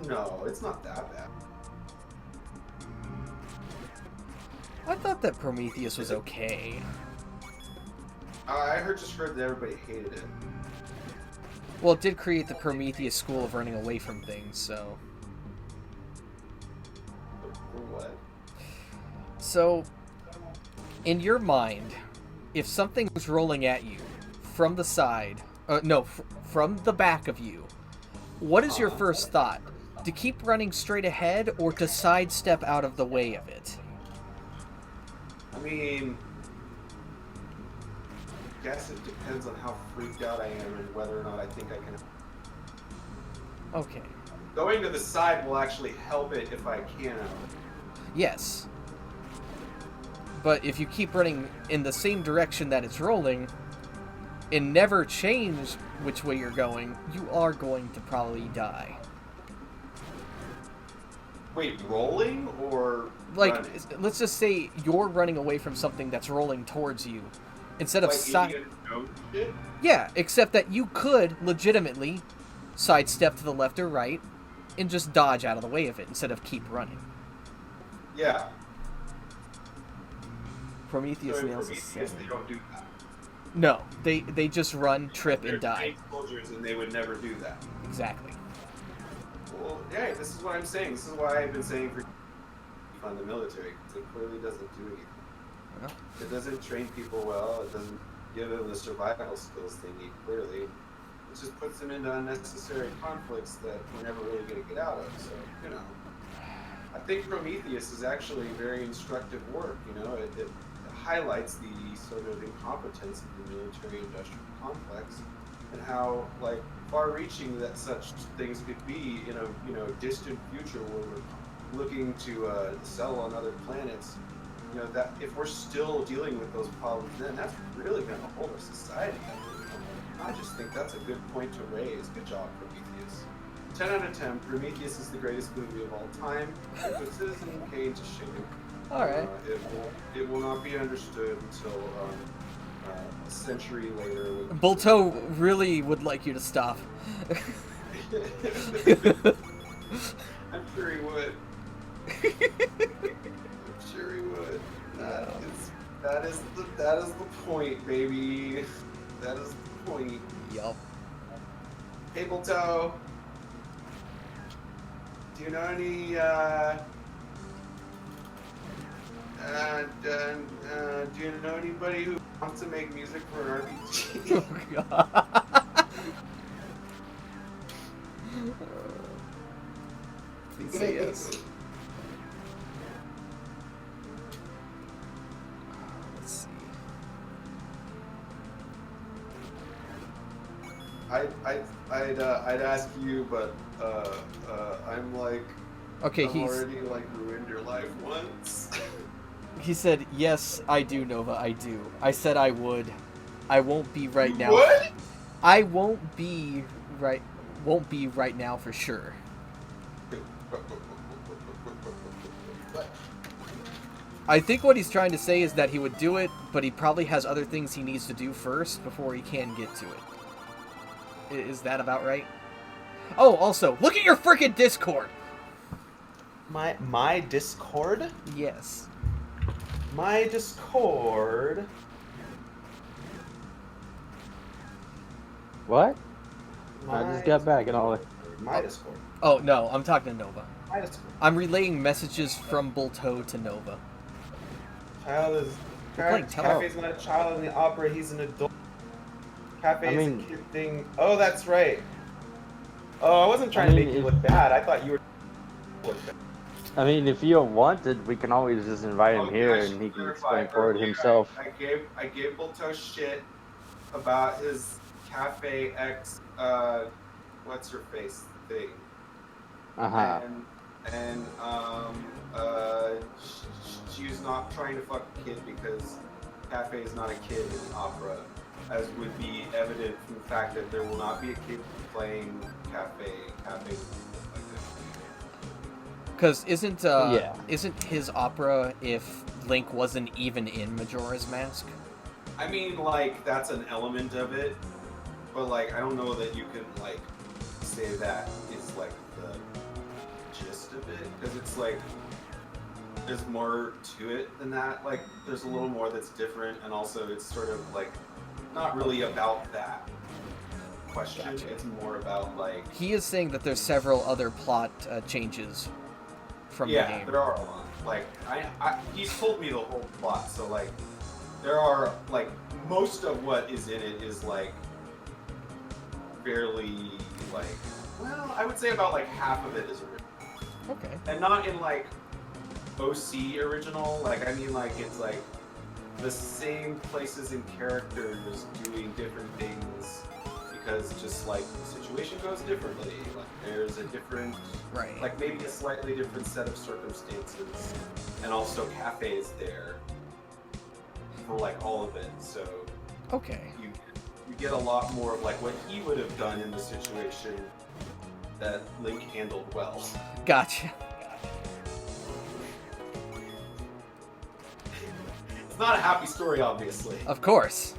No, it's not that bad. I thought that Prometheus was okay. I just heard that everybody hated it. Well, it did create the Prometheus school of running away from things, so... For what? So, in your mind, if something was rolling at you from the side, from the back of you, what is your first thought? To keep running straight ahead or to sidestep out of the way of it? I mean, I guess it depends on how freaked out I am and whether or not I think I can. Okay. Going to the side will actually help it if I can. Yes. But if you keep running in the same direction that it's rolling and never change which way you're going, you are going to probably die. Wait, rolling or Like, running? let's just say you're running away from something that's rolling towards you. Instead of Like Indiana Jones shit? Yeah, except that you could legitimately sidestep to the left or right and just dodge out of the way of it instead of keep running. Yeah. Prometheus So in nails Prometheus, they don't do that. No, they just run, trip, They're and die. trained soldiers, and they would never do that. Exactly. Well, yeah, this is what I'm saying. This is why I've been saying for on the military, because it clearly doesn't do anything. Well, It doesn't train people well. It doesn't give them the survival skills they need. Clearly, it just puts them into unnecessary conflicts that we're never really going to get out of. So, you know, I think Prometheus is actually very instructive work. You know, it highlights the sort of incompetence of the military-industrial complex and how like far-reaching that such things could be in a distant future where we're looking to settle on other planets. You know, that if we're still dealing with those problems, then that's really going to hold our society up. I just think that's a good point to raise. Good job, Prometheus. 10 out of 10. Prometheus is the greatest movie of all time. It puts Citizen Kane to shame. All right. It will not be understood until a century later. Bulto really would like you to stop. I'm sure he would. I'm sure he would. That is the point, baby. That is the point. Yup. Hey, Bulto. Do you know any do you know anybody who wants to make music for an RPG? Oh god. Please say yes. Let's see. I'd ask you, but I'm like, Okay, I've already like ruined your life once. He said, yes, I do, Nova, I do. I said I would. I won't be right now. What? I won't be right now for sure. I think what he's trying to say is that he would do it, but he probably has other things he needs to do first before he can get to it. Is that about right? Oh, also, look at your frickin' Discord! My Discord? Yes. My Discord. What? I just got back and all that. My Discord. Oh, no, I'm talking to Nova. My Discord. I'm relaying messages from Bulto to Nova. Child is. We're playing Cafe's not a child in the opera, he's an adult. Cafe I is mean- a kid thing. Oh, that's right. Oh, I wasn't trying to make you look bad. I thought you were. I mean, if you wanted, we can always just invite him Okay, here I and should he can clarify explain for it earlier, himself. I gave Bulto shit about his Cafe X what's her face thing. Uh-huh. She's not trying to fuck a kid because Cafe is not a kid in the opera, as would be evident from the fact that there will not be a kid playing Cafe. Because isn't Yeah. isn't his opera if Link wasn't even in Majora's Mask? I mean, like, that's an element of it, but, like, I don't know that you can, like, say that is, like, the gist of it, because it's, like, there's more to it than that. Like, there's a little more that's different, and also it's sort of, like, not really about that question. Gotcha. It's more about, like... He is saying that there's several other plot changes from the Yeah, game. there are a lot. Like, he's told me the whole plot, so, like, there are, like, most of what is in it is, like, fairly, like, well, I would say about, like, half of it is original. Okay. And not in, like, OC original, like, I mean, like, it's, like, the same places and characters doing different things because just, like, the situation goes differently. Like, there's a different, Right. like, maybe a slightly different set of circumstances, and also cafes there for, like, all of it, so Okay. you get a lot more of, like, what he would have done in the situation that Link handled well. Gotcha. It's not a happy story, obviously. Of course.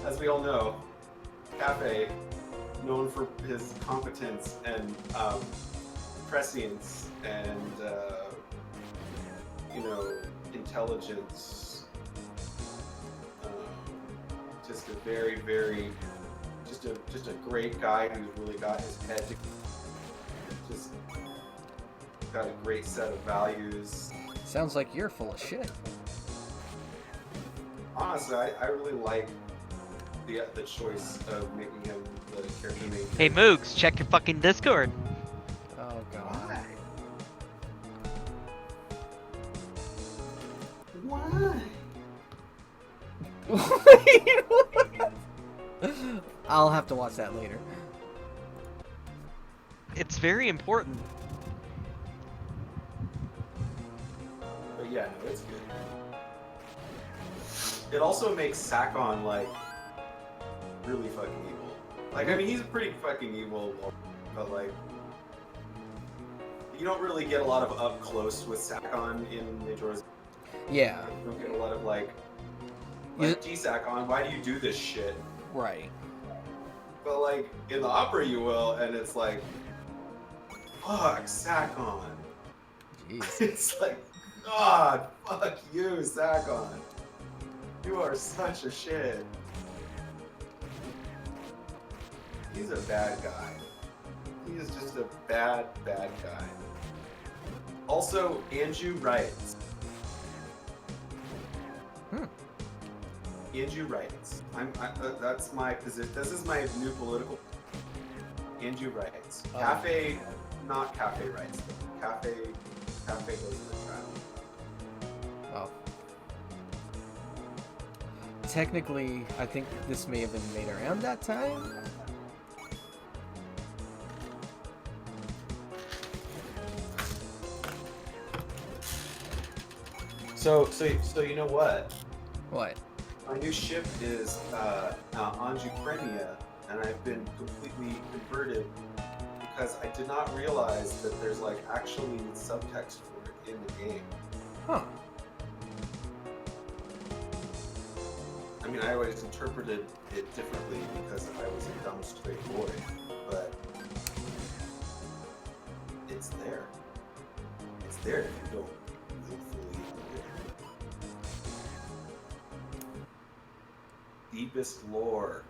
As we all know, Cafe, known for his competence and prescience and intelligence, just a very, very, just a great guy who's really got his head, just got a great set of values. Sounds like you're full of shit. Honestly, I really like the choice of making him the character main. Hey Moogs, check your fucking Discord. Oh god. Why? Wait, what? I'll have to watch that later. It's very important. But yeah, no, it's good. It also makes Sakon like really fucking evil. Like, I mean, he's pretty fucking evil, but like, you don't really get a lot of up close with Sakon in Majora's. Yeah. You don't get a lot of like gee, Sakon, why do you do this shit? Right. But like in the opera, you will, and it's like, fuck, Sakon. Jeez. It's like, God, fuck you, Sakon. You are such a shit. He's a bad guy. He is just a bad, bad guy. Also, Andrew writes. Andrew writes. That's my position. This is my new political. Andrew writes. Oh. Cafe, not cafe writes. Cafe goes to the trial. Well. Technically, I think this may have been made around that time. So you know what? What? My new ship is Anju Premia, and I've been completely converted because I did not realize that there's like actually subtext for it in the game. Huh. I mean, I always interpreted it differently because I was a dumb straight boy, but it's there. It's there if you don't willfully ignore it. Deepest lore.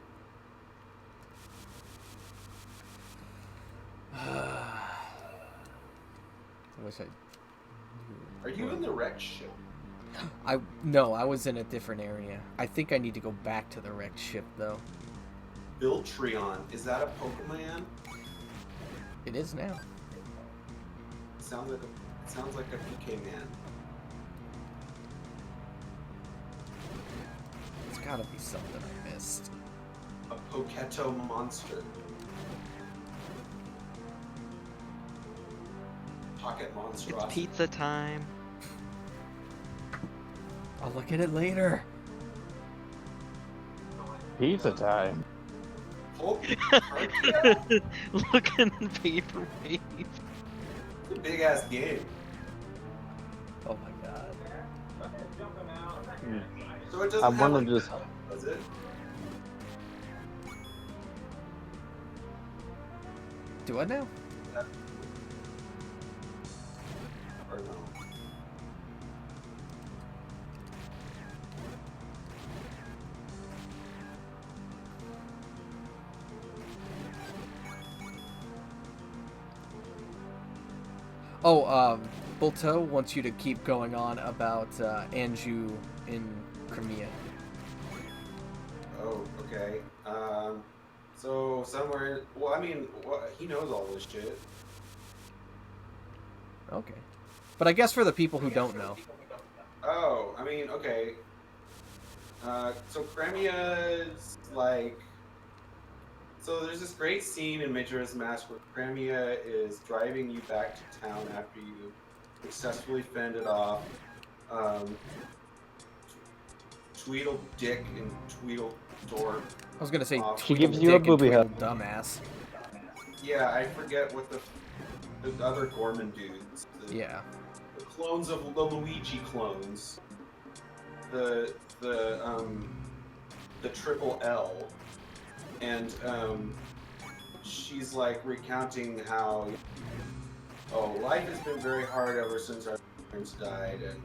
I wish Are you in the wrecked ship? No, I was in a different area. I think I need to go back to the wrecked ship though. Viltreon, is that a Pokemon? It is now. Sounds like a PK man. It's gotta be something I missed. A Poketo monster. Pocket monster. It's pizza time. I'll look at it later. Pizza time. Look Look in the paper, baby. It's a big ass game. Oh my god. So it doesn't I have want to like, just. does it? Do what now? Or no? Oh, Bulto wants you to keep going on about Anju in Crimea. Oh, okay. So somewhere. Well, I mean, he knows all this shit. Okay. But I guess for the people who don't know. Oh, I mean, okay. So Cremia's like. So there's this great scene in Majora's Mask where Cremia is driving you back to town after you successfully fended off Tweedledick and Tweedledork. I was gonna say She gives you a Tweedledick and booby hug. Dumbass. Yeah, I forget what the other Gorman dudes. Yeah. The clones of the Luigi clones. The triple L. And she's like recounting how, life has been very hard ever since our parents died, and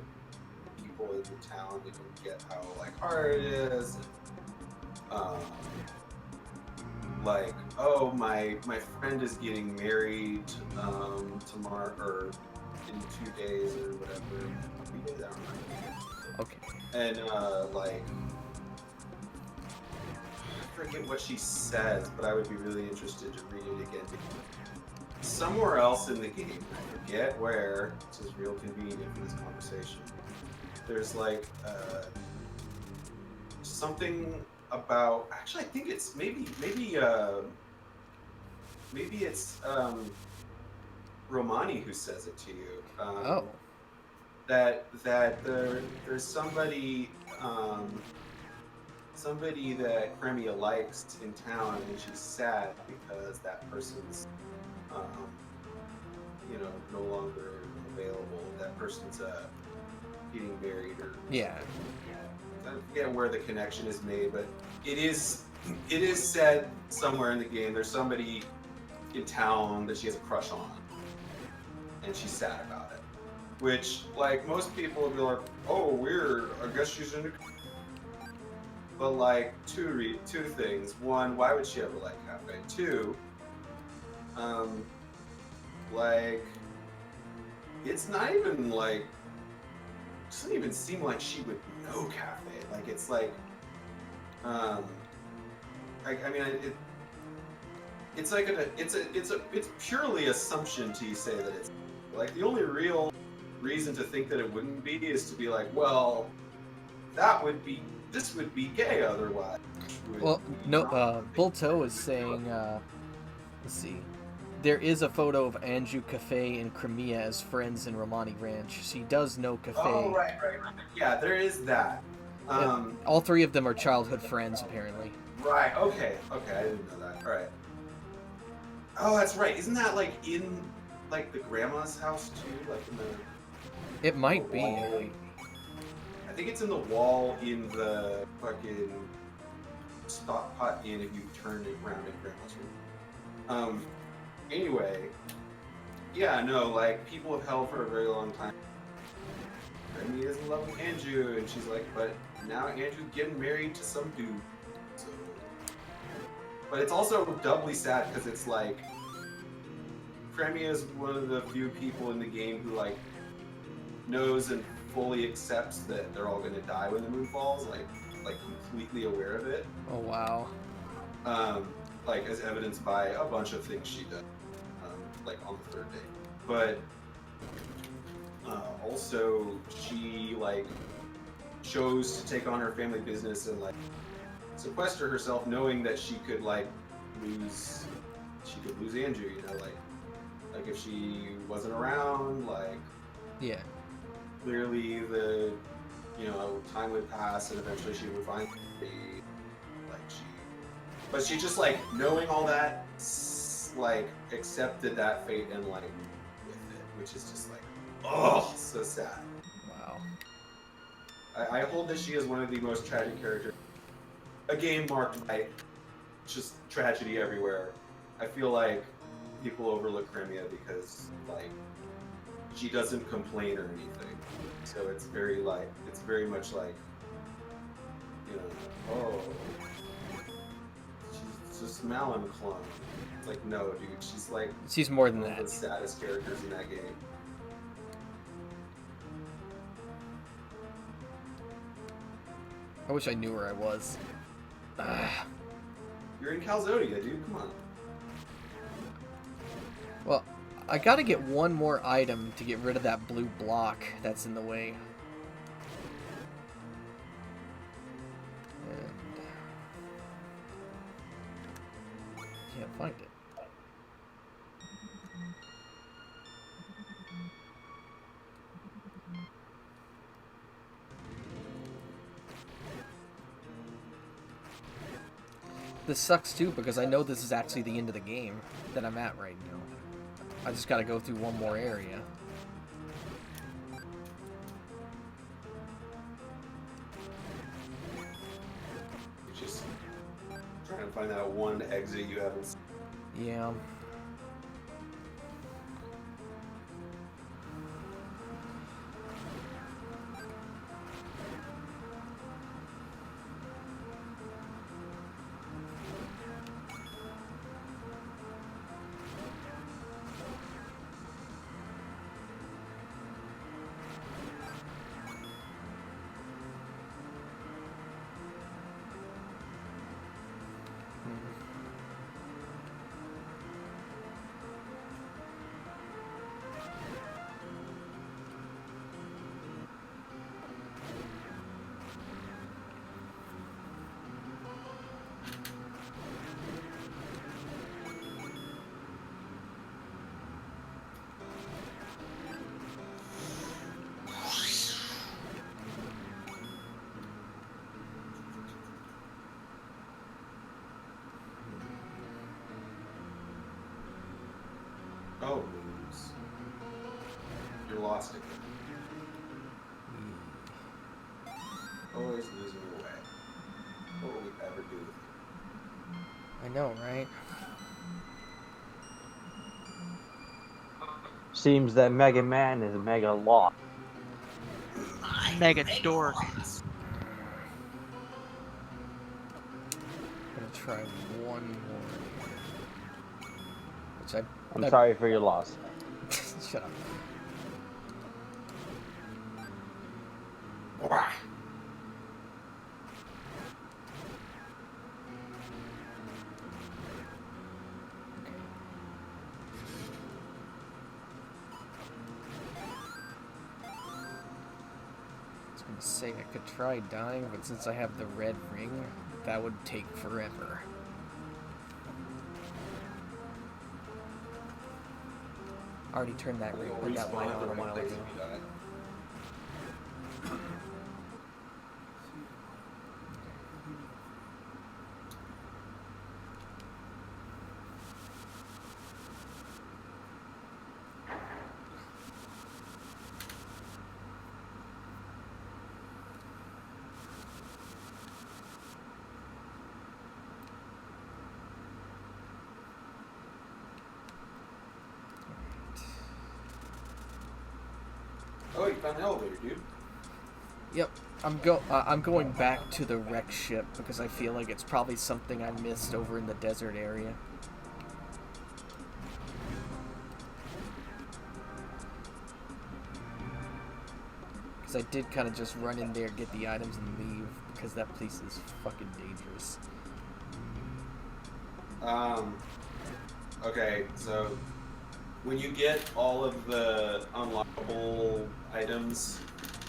people in the town, they don't get how like hard it is. My friend is getting married tomorrow or in 2 days or whatever. 3 days, I don't remember. Okay. And forget what she says, but I would be really interested to read it again. Somewhere else in the game, I forget where, which is real convenient for this conversation. There's like something about. Actually, I think it's maybe it's Romani who says it to you. Oh. That there's somebody somebody that Cremia likes in town, and she's sad because that person's you know, no longer available. That person's getting married, or Yeah. I forget where the connection is made, but it is said somewhere in the game. There's somebody in town that she has a crush on, and she's sad about it. Which, like, most people would be like, "Oh, weird. I guess she's into." But like, two things. One, why would she ever like cafe? Two, like, it's not even like, it doesn't even seem like she would know cafe. Like, it's like, I mean, it's like it's purely assumption to say that it's like the only real reason to think that it wouldn't be is to be like, well, this would be gay otherwise. Well, no, Bulto is saying, let's see. There is a photo of Anju Cafe and Crimea as friends in Romani Ranch. She does know Cafe. Oh, right. Yeah, there is that. All three of them are childhood friends, apparently. Right, okay, I didn't know that. Alright. Oh, that's right. Isn't that, like, in, like, the grandma's house, too? Like, in the... It might be. I think it's in the wall in the fucking stock pot inn if you turn it around in grandma's room. Anyway, yeah, no, like, people have held for a very long time. Remy is in love with Anju, and she's like, but now Anju's getting married to some dude. So... But it's also doubly sad because it's like, Cremia is one of the few people in the game who, like, knows and fully accepts that they're all going to die when the moon falls, like completely aware of it. Oh, wow. Like, as evidenced by a bunch of things she does, like, on the third day. But also, she, like, chose to take on her family business and, like, sequester herself, knowing that she could, like, lose Anju, you know, like if she wasn't around, like, Yeah. clearly the, you know, time would pass and eventually she would find but she just, like, knowing all that, like, accepted that fate and, like, with it, which is just like, oh, so sad. Wow. I hold that she is one of the most tragic characters. A game marked by just tragedy everywhere. I feel like people overlook Crimea because, like, she doesn't complain or anything. So it's very much like, you know, oh, she's just Malin clone. It's like, no, dude, she's more than one of that. the saddest characters in that game. I wish I knew where I was. You're in Calzodia, dude, come on. Well, I gotta get one more item to get rid of that blue block that's in the way. And... can't find it. This sucks too, because I know this is actually the end of the game that I'm at right now. I just gotta go through one more area. Just trying to find that one exit you haven't seen. Yeah. lost again. Always losing your way. What will we ever do with you? I know, right? Seems that Mega Man is mega lost. Mega dork. I'm gonna try one more here. Which I'm sorry for your loss. Shut up. Wah! I was gonna say I could try dying, but since I have the red ring, that would take forever. I already turned that ring, We'll that light respawn on in a the while place ago. if you die. Oh, you found the elevator, dude. Yep, I'm going back to the wreck ship because I feel like it's probably something I missed over in the desert area. Because I did kind of just run in there, get the items, and leave because that place is fucking dangerous. Okay, so when you get all of the unlockable items,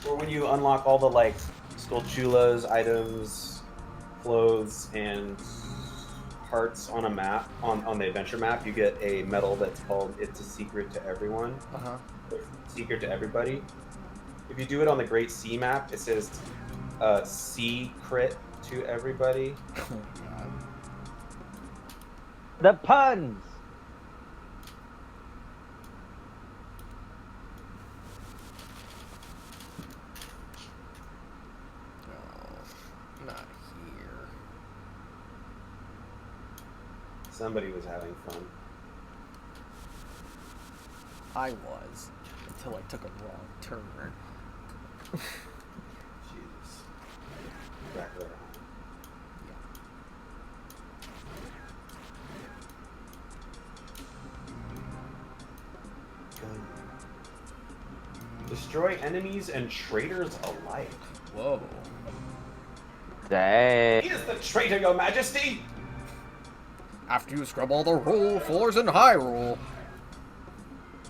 Or when you unlock all the like Skulltula's items, clothes, and hearts on a map, on the adventure map, you get a medal that's called "It's a Secret to Everyone," Uh-huh. secret to everybody. If you do it on the Great Sea map, it says "Secret to everybody." Oh my god. The puns! No, not here. Somebody was having fun. I was, until I took a wrong turn. Jesus. Back there. Destroy enemies and traitors alike. Whoa. Dang. He is the traitor, your majesty! After you scrub all the rule floors in Hyrule.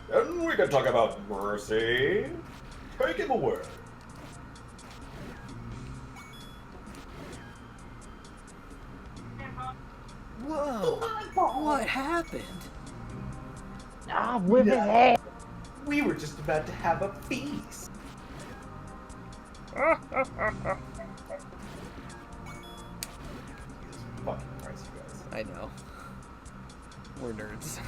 Then we can talk about mercy. Take him away. Whoa. What happened? Ah, with his head. We were just about to have a feast. Jesus fucking Christ, you guys. I know. We're nerds.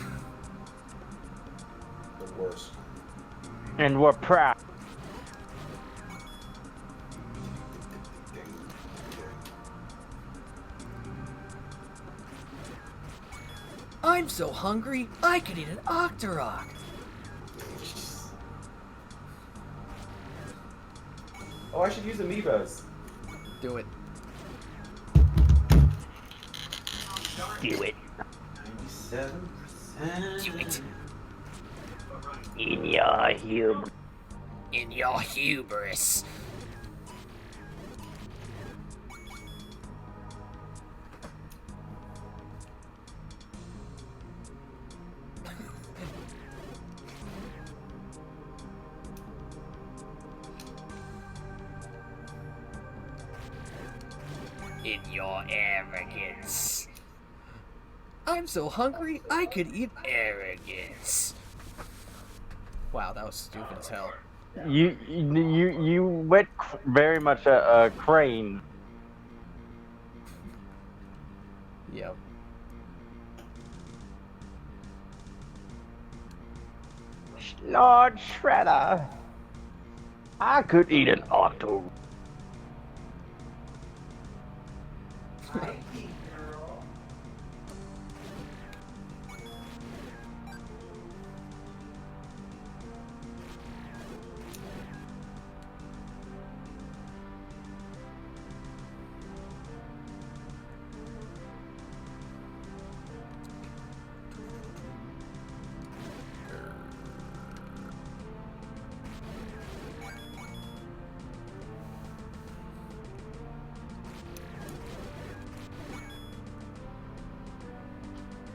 The worst. And we're proud. I'm so hungry, I could eat an Octorok. Oh, I should use amiibos. Do it. Do it. 97%. Do it. In your hubris. In your hubris. In your arrogance. I'm so hungry, I could eat arrogance. Wow, that was stupid as hell. You went very much a crane. Yep. Lord Shredder. I could eat an octo.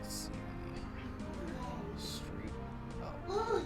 Let's see. Street. Oh.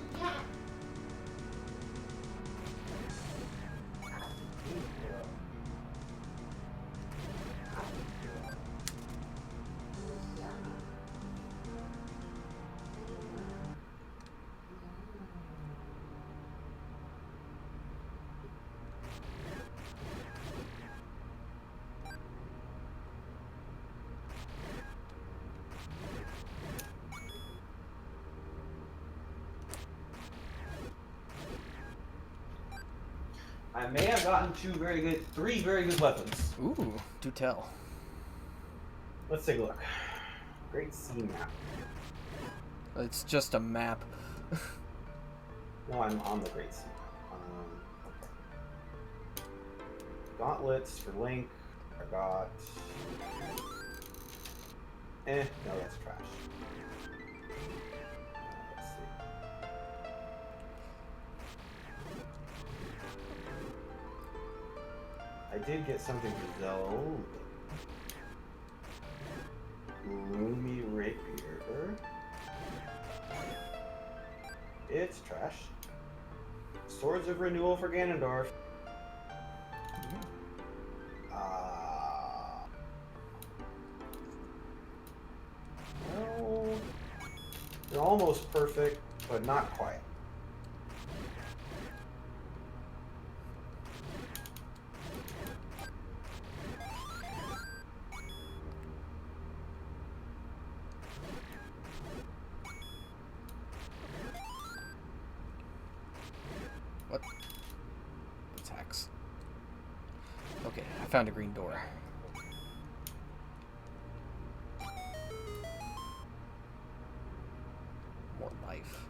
I may have gotten three very good weapons. Ooh, do tell. Let's take a look. Great Sea map. It's just a map. No, I'm on the Great Sea. Gauntlets for Link. I got. No, that's trash. Let's see. I did get something for Zelda. Gloomy Rapier. It's trash. Swords of Renewal for Ganondorf. Well, they're almost perfect, but not quite. What? Attacks. Okay, I found a green door. More life.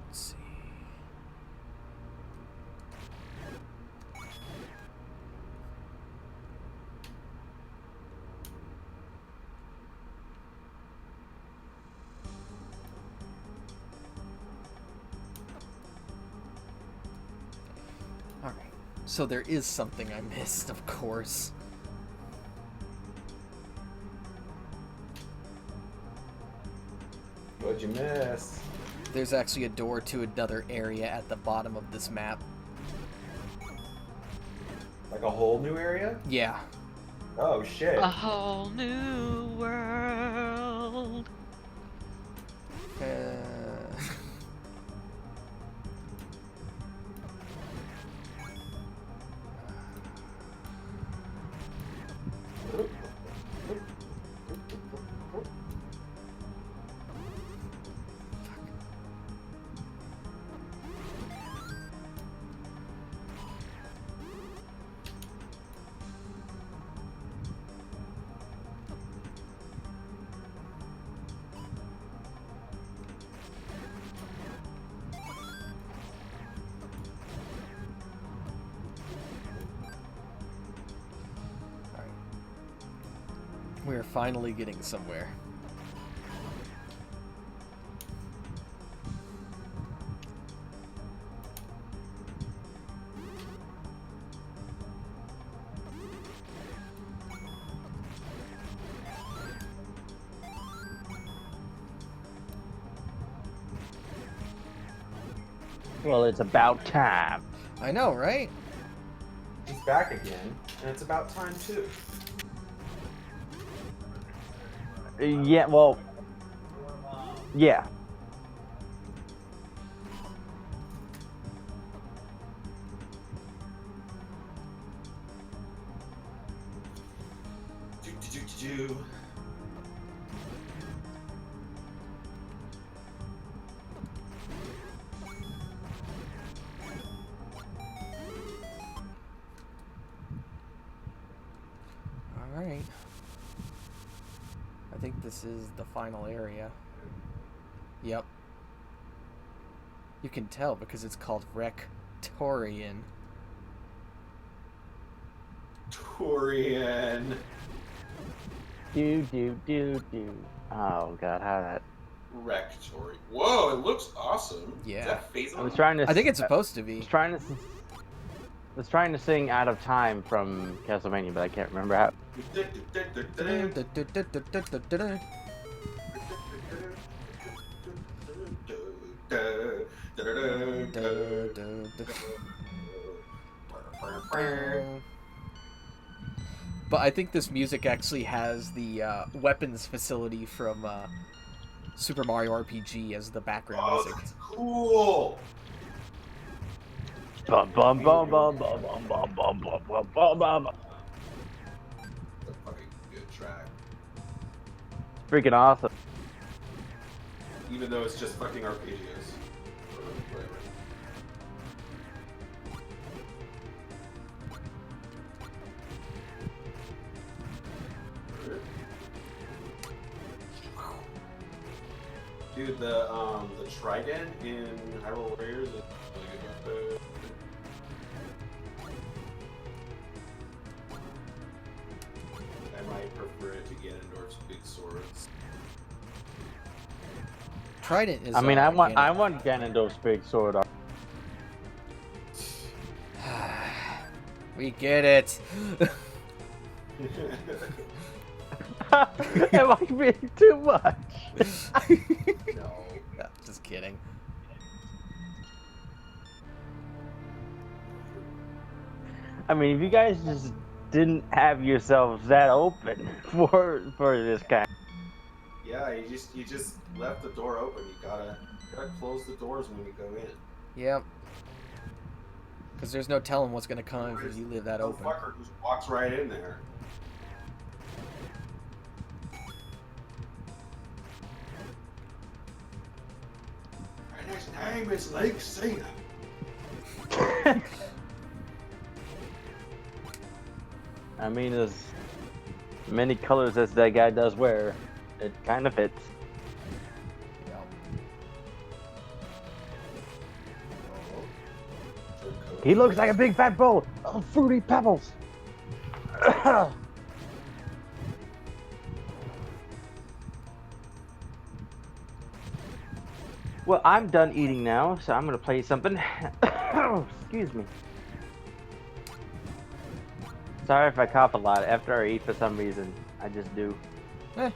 Let's see. Alright, so there is something I missed, of course. What'd you miss? There's actually a door to another area at the bottom of this map. Like a whole new area? Yeah. Oh shit. A whole new world. We're finally getting somewhere. Well, it's about time. I know, right? He's back again, and it's about time too. Yeah, well, yeah. Do. Alright. I think this is the final area. Yep. You can tell because it's called Rectorian. Torian. Do. Oh god, how that? Rectory. Whoa, it looks awesome. Yeah. Is that phase I was trying to. I think it's supposed to I be. was trying to sing "Out of Time" from Castlevania, but I can't remember how. But I think this music actually has the weapons facility from Super Mario RPG as the background Oh, music. that's cool. Bum bum bum bum bum bum bum bum bum bum bum bum. That's a fucking good track. Freaking awesome. Even though it's just fucking arpeggios. Or whatever. Dude, the trident in Hyrule Warriors is really good. I might prefer it to Ganondorf's big swords. Trident is. I mean, I want Ganon. Ganondorf's big sword. We get it. Am I being too much? No. No, just kidding. I mean, if you guys just didn't have yourselves that open for this kind. Yeah, you just left the door open. You gotta close the doors when you go in. Yep. Because there's no telling what's gonna come if you leave that Some open. fucker just walks right in there. And his name is Lake Cena. I mean, as many colors as that guy does wear, it kind of fits. Yep. He looks like a big fat bowl of fruity pebbles. Well, I'm done eating now, so I'm gonna play something. Excuse me. Sorry if I cough a lot. After I eat, for some reason, I just do. Eh.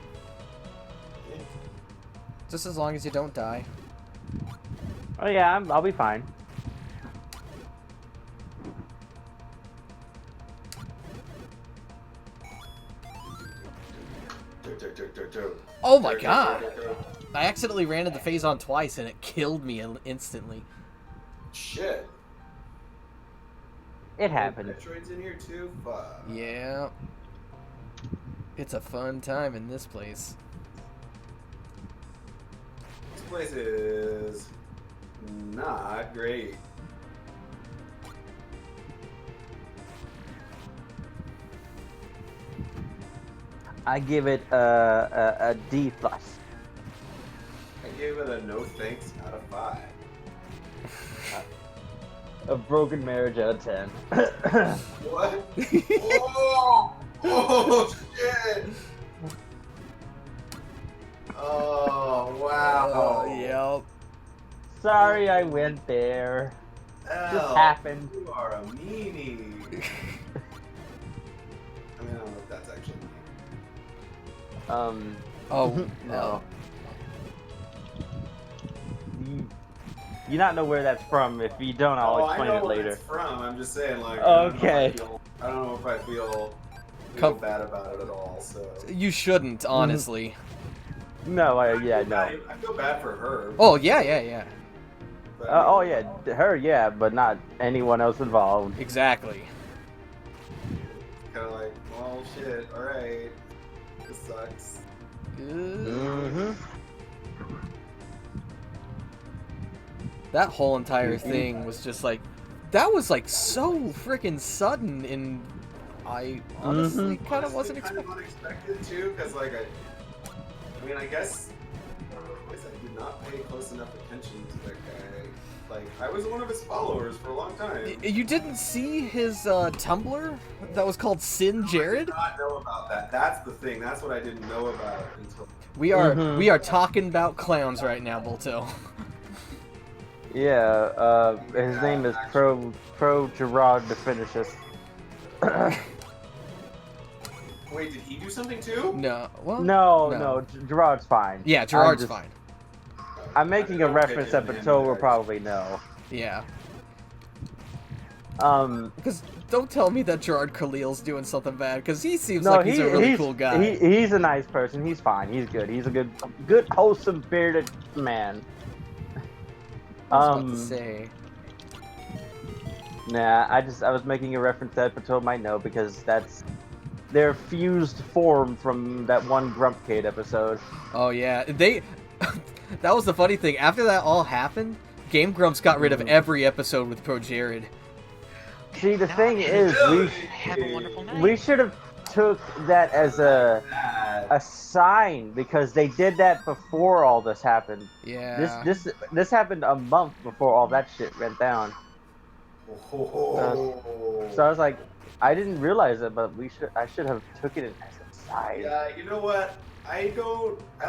Just as long as you don't die. Oh yeah, I'll be fine. Oh my god! I accidentally ran into the phase on twice and it killed me instantly. Shit. It happened. Metroid's in here too? Fuck. Yeah. It's a fun time in this place. This place is not great. I give it a D plus. I gave it a no thanks out of 5. A broken marriage out of 10. What? Oh! Oh shit! Oh wow! Yep. Sorry I went there. Just Elle, happened. You are a meanie. I mean, I don't know if that's actually mean. Oh, no. You not know where that's from. If you don't, I'll I explain know it where later. it's from. I'm just saying, like, Okay. I don't know if I feel bad about it at all. So You shouldn't, honestly. No, yeah, no. I feel bad for her. Oh, yeah. But, I mean, Oh yeah, her, yeah, but not anyone else involved. Exactly. kind of like, well, shit. All right, this sucks. Mm-hmm. That whole entire thing was just like, that was like so freaking sudden, and I honestly kind of wasn't kind expecting. of unexpected too, because like I guess I did not pay close enough attention to that guy. Like I was one of his followers for a long time. You didn't see his Tumblr that was called Sin Jared? I did not know about that. That's the thing. That's what I didn't know about until. We are talking about clowns right now, Bolto. Yeah, his name is Pro Gerard to finish us. Wait, did he do something too? No, well, No, Gerard's fine. Yeah, Gerard's fine. I'm making a reference that Bateau will probably know. Yeah. Um, Because don't tell me that Gerard Khalil's doing something bad, because he seems no, like he's a really cool guy. He's a nice person. He's fine. He's good. He's a good, wholesome, bearded man. I was about to say. Nah, I was making a reference that Pato might know because that's their fused form from that one Grumpcade episode. Oh yeah, that was the funny thing. After that all happened, Game Grumps got rid of every episode with Pro Jared. See, the thing is, Have a wonderful night. we should have took that as a sign because they did that before all this happened. Yeah. This happened a month before all that shit went down. So I was like, I didn't realize it, but I should have took it as a sign. Yeah, you know what? I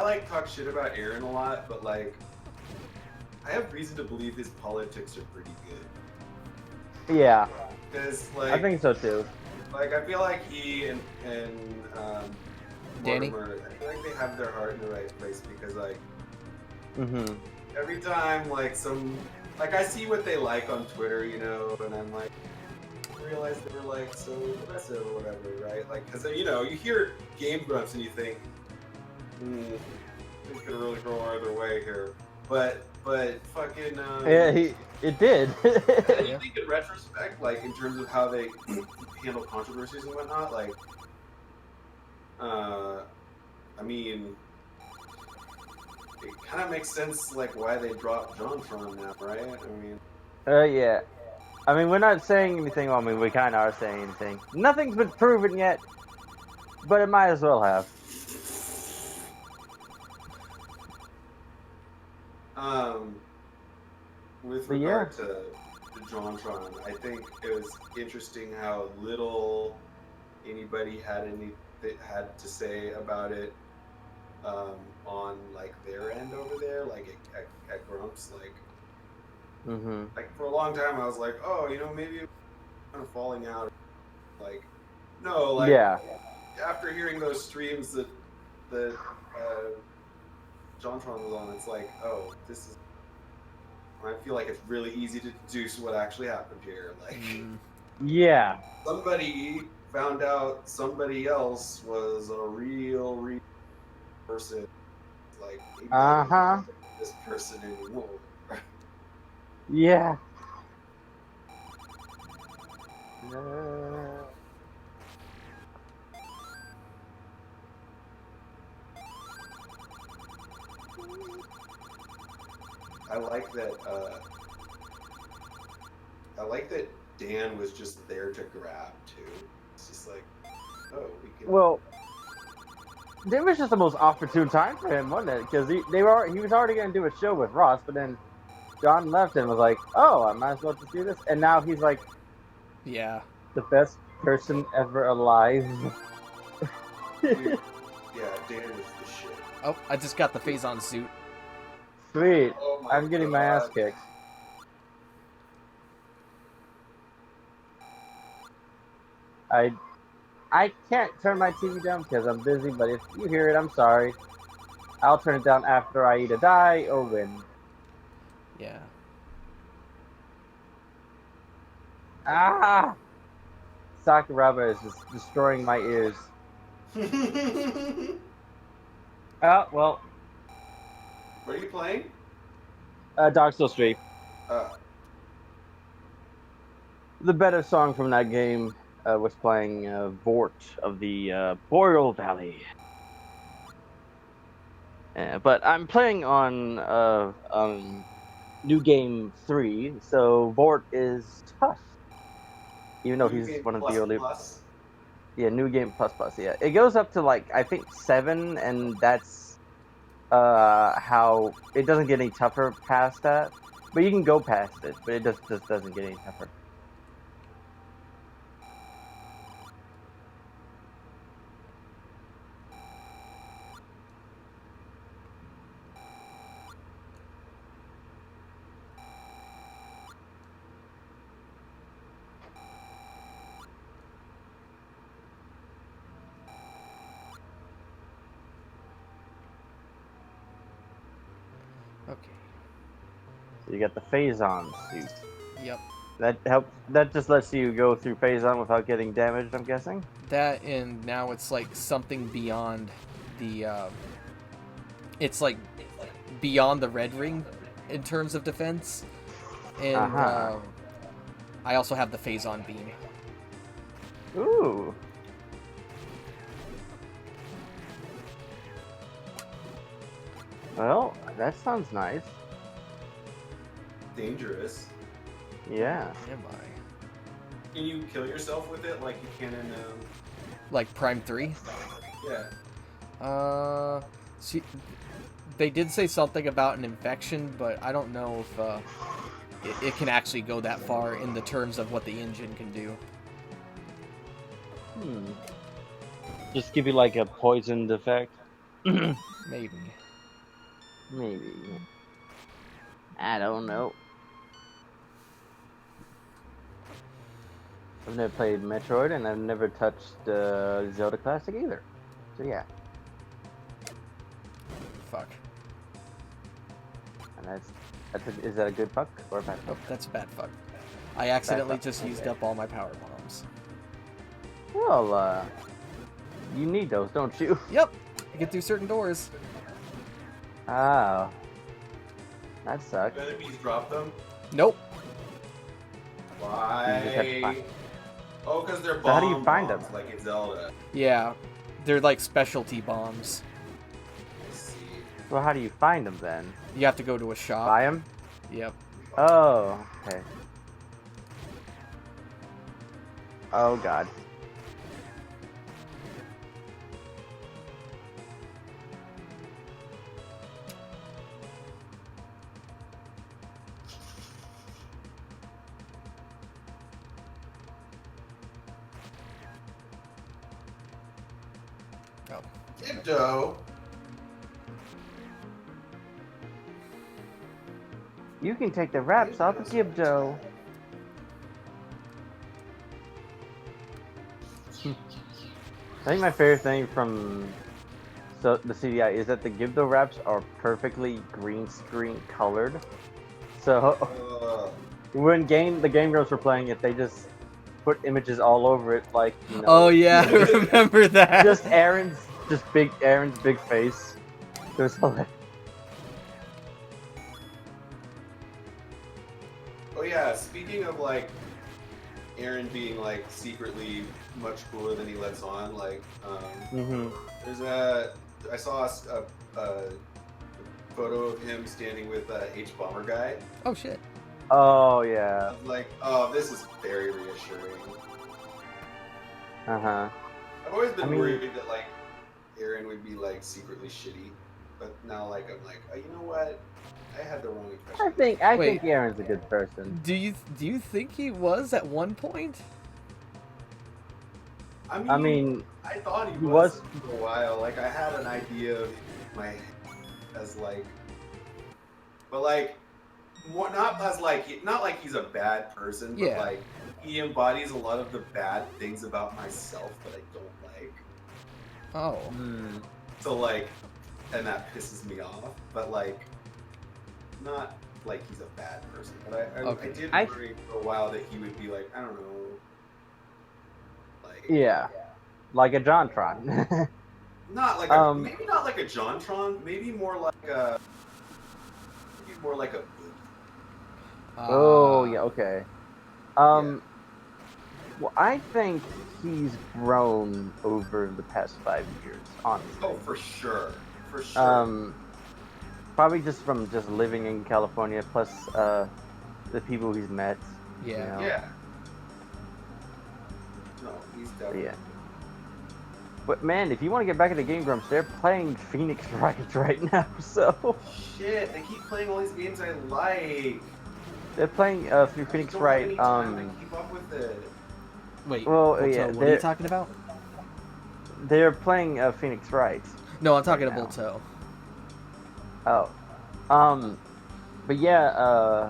like talk shit about Aaron a lot, but like, I have reason to believe his politics are pretty good. Yeah, Because like, I think so too. Like I feel like he and Danny? Mortimer, I feel like they have their heart in the right place because like Mm-hmm. every time like I see what they like on Twitter, you know, and I'm like, I realize they were like so aggressive or whatever, right? Like, because you know, you hear Game Grumps and you think, it could really go either way here, but fucking Yeah, it did. and you think in retrospect, like in terms of how they handle controversies and whatnot, like, I mean, it kind of makes sense, like why they dropped JonTron now, right? I mean, Yeah. I mean, we're not saying anything. Well, I mean, we kind of are saying anything. Nothing's been proven yet, but it might as well have. with But regard to JonTron, I think it was interesting how little anybody had to say about it on like their end over there, like at Grumps, like. Mm-hmm. Like for a long time, I was like, oh, you know, maybe it's kind of falling out. Like, no, like Yeah. after hearing those streams that JonTron was on, it's like, oh, this is. I feel like it's really easy to deduce what actually happened here. Like, Yeah. somebody found out somebody else was a real person. Like, maybe I don't know this person anymore. Yeah. I like that. I like that Dan was just there to grab too. It's just like, oh, we can. Well, it was just the most opportune time for him, wasn't it? Because he was already going to do a show with Ross, but then John left and was like, "Oh, I might as well just do this." And now he's like, Yeah. the best person ever alive. Dude, yeah, Dan is the shit. Oh, I just got the Phazon suit. Sweet. Oh I'm getting my ass God. kicked. I can't turn my TV down because I'm busy, but if you hear it, I'm sorry. I'll turn it down after I either die or win. Yeah. Ah! Sakuraba is just destroying my ears. Oh, well, What are you playing? Dark Souls 3. Uh, The better song from that game was playing Vort of the Boreal Valley. But I'm playing on New Game 3, so Vort is tough. Even though New he's Game one of the Plus early. Plus. Yeah, New Game Plus Plus, yeah. It goes up to, like, I think 7, and that's how. It doesn't get any tougher past that. But you can go past it, but it just doesn't get any tougher. Okay. So you got the Phazon suit. Yep. That helps. That just lets you go through Phazon without getting damaged, I'm guessing? That, and now it's like something beyond the. It's like beyond the red ring in terms of defense, and Uh-huh. I also have the Phazon beam. Ooh. Well, that sounds nice. Dangerous. Yeah. Am I? Can you kill yourself with it like you can in Like Prime 3? yeah. See, they did say something about an infection, but I don't know if it can actually go that far in the terms of what the engine can do. Just give you like a poisoned effect? Maybe. Maybe. I don't know. I've never played Metroid, and I've never touched Zelda Classic either. So yeah, Fuck. and is that a good fuck or a bad Oh, fuck? that's a bad fuck. I accidentally fuck, just used okay. up all my power bombs. Well, you need those, don't you? Yep! I get through certain doors. Oh, that sucks. Do enemies drop them? Nope. You just have to Why? find- Oh, because they're So how do you bomb find bombs, them? like in Zelda. Yeah. They're like specialty bombs. Let's see. Well, how do you find them then? You have to go to a shop. Buy them? Yep. Oh, okay. Oh god. Oh. Dibdo. You can take the wraps off of Gibdo. I think my favorite thing from the CDI is that the Gibdo wraps are perfectly green screen colored. So when the Game Girls were playing it, they just put images all over it, like, you know. Oh yeah, I remember that. Just Aaron's big face. It was hilarious. Oh yeah, speaking of like Aaron being like secretly much cooler than he lets on, like I saw a photo of him standing with H Bomber guy. Oh shit. Oh yeah. I was like, oh, this is very reassuring. Uh-huh. I've always been worried that like Aaron would be like secretly shitty, but now like I'm like, oh, you know what? I had the wrong impression. I Wait. think Aaron's a good person. Do you think he was at one point? I mean, I thought he he was was- for a while. Like I had an idea of my head as like, but like more not like he's a bad person, but Yeah. like he embodies a lot of the bad things about myself that I don't like. Oh. So like, and that pisses me off. But like, not like he's a bad person. But I Okay. did I- worry for a while that he would be like, I don't know, like Yeah, like a JonTron. not like maybe not like a JonTron, maybe more like a Boogie. Oh yeah, okay. Yeah. Well, I think he's grown over the past 5 years, honestly. Oh, for sure, for sure. Probably just from just living in California, plus the people he's met. Yeah. You know? Yeah. No, he's definitely. Yeah. But man, if you want to get back into Game Grumps, they're playing Phoenix Wright right now, so Shit, they keep playing all these games I like. they're playing through I Phoenix just don't have Wright. any time to keep up with it. Wait. Well, Bolto, yeah, what are you they're- talking about? They're playing Phoenix Wright. No, I'm talking to now. Bolto. Oh. But yeah,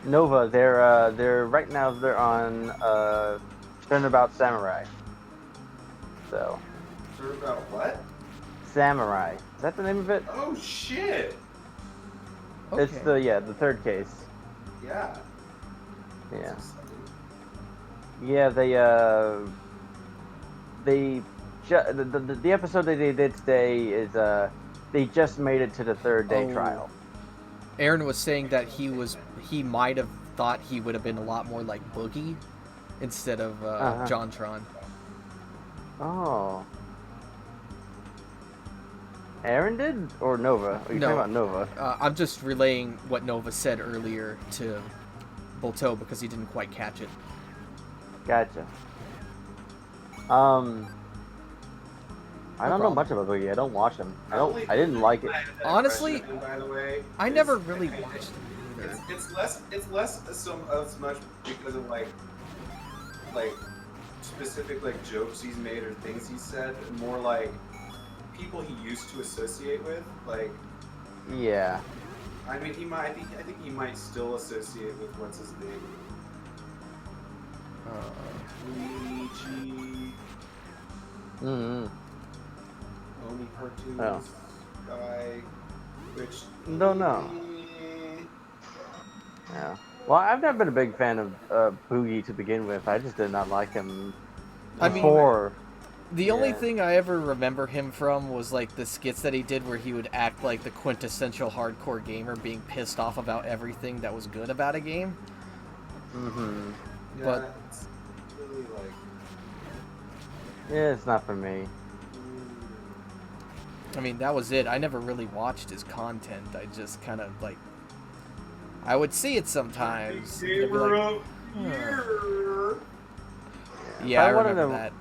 Nova. They're right now. They're on Turnabout Samurai. So Sure about what? Samurai. Is that the name of it? Oh shit! Okay. It's the third case. Yeah. Yeah. That's exciting. Yeah, the episode that they did today is they just made it to the third day Oh. trial. Aaron was saying that he might have thought he would have been a lot more like Boogie instead of JonTron. Oh. Aaron did or Nova? Are you No. talking about Nova? I'm just relaying what Nova said earlier to Bolto because he didn't quite catch it. Gotcha. I don't know problem. much about Boogie. I don't watch him. I Only- didn't like it. I had that Honestly, impression of him, by the way, I is never the really kind of- watched it either. It's less as much because of like specific like jokes he's made or things he said, and more like people he used to associate with. Like, Yeah. I mean, I think he might still associate with what's his name, Luigi, Mm-hmm. Oni cartoons Oh. guy, which Don't know. Yeah. Well, I've never been a big fan of Boogie to begin with. I just did not like him I mean, before. The only Yeah. thing I ever remember him from was like the skits that he did where he would act like the quintessential hardcore gamer being pissed off about everything that was good about a game. Mm-hmm. Yeah, But- it's really like. Yeah, it's not for me. I mean, that was it. I never really watched his content. I just kind of like I would see it sometimes. and I'd be Gamer like, of the Year. yeah, I I wanted remember to- that.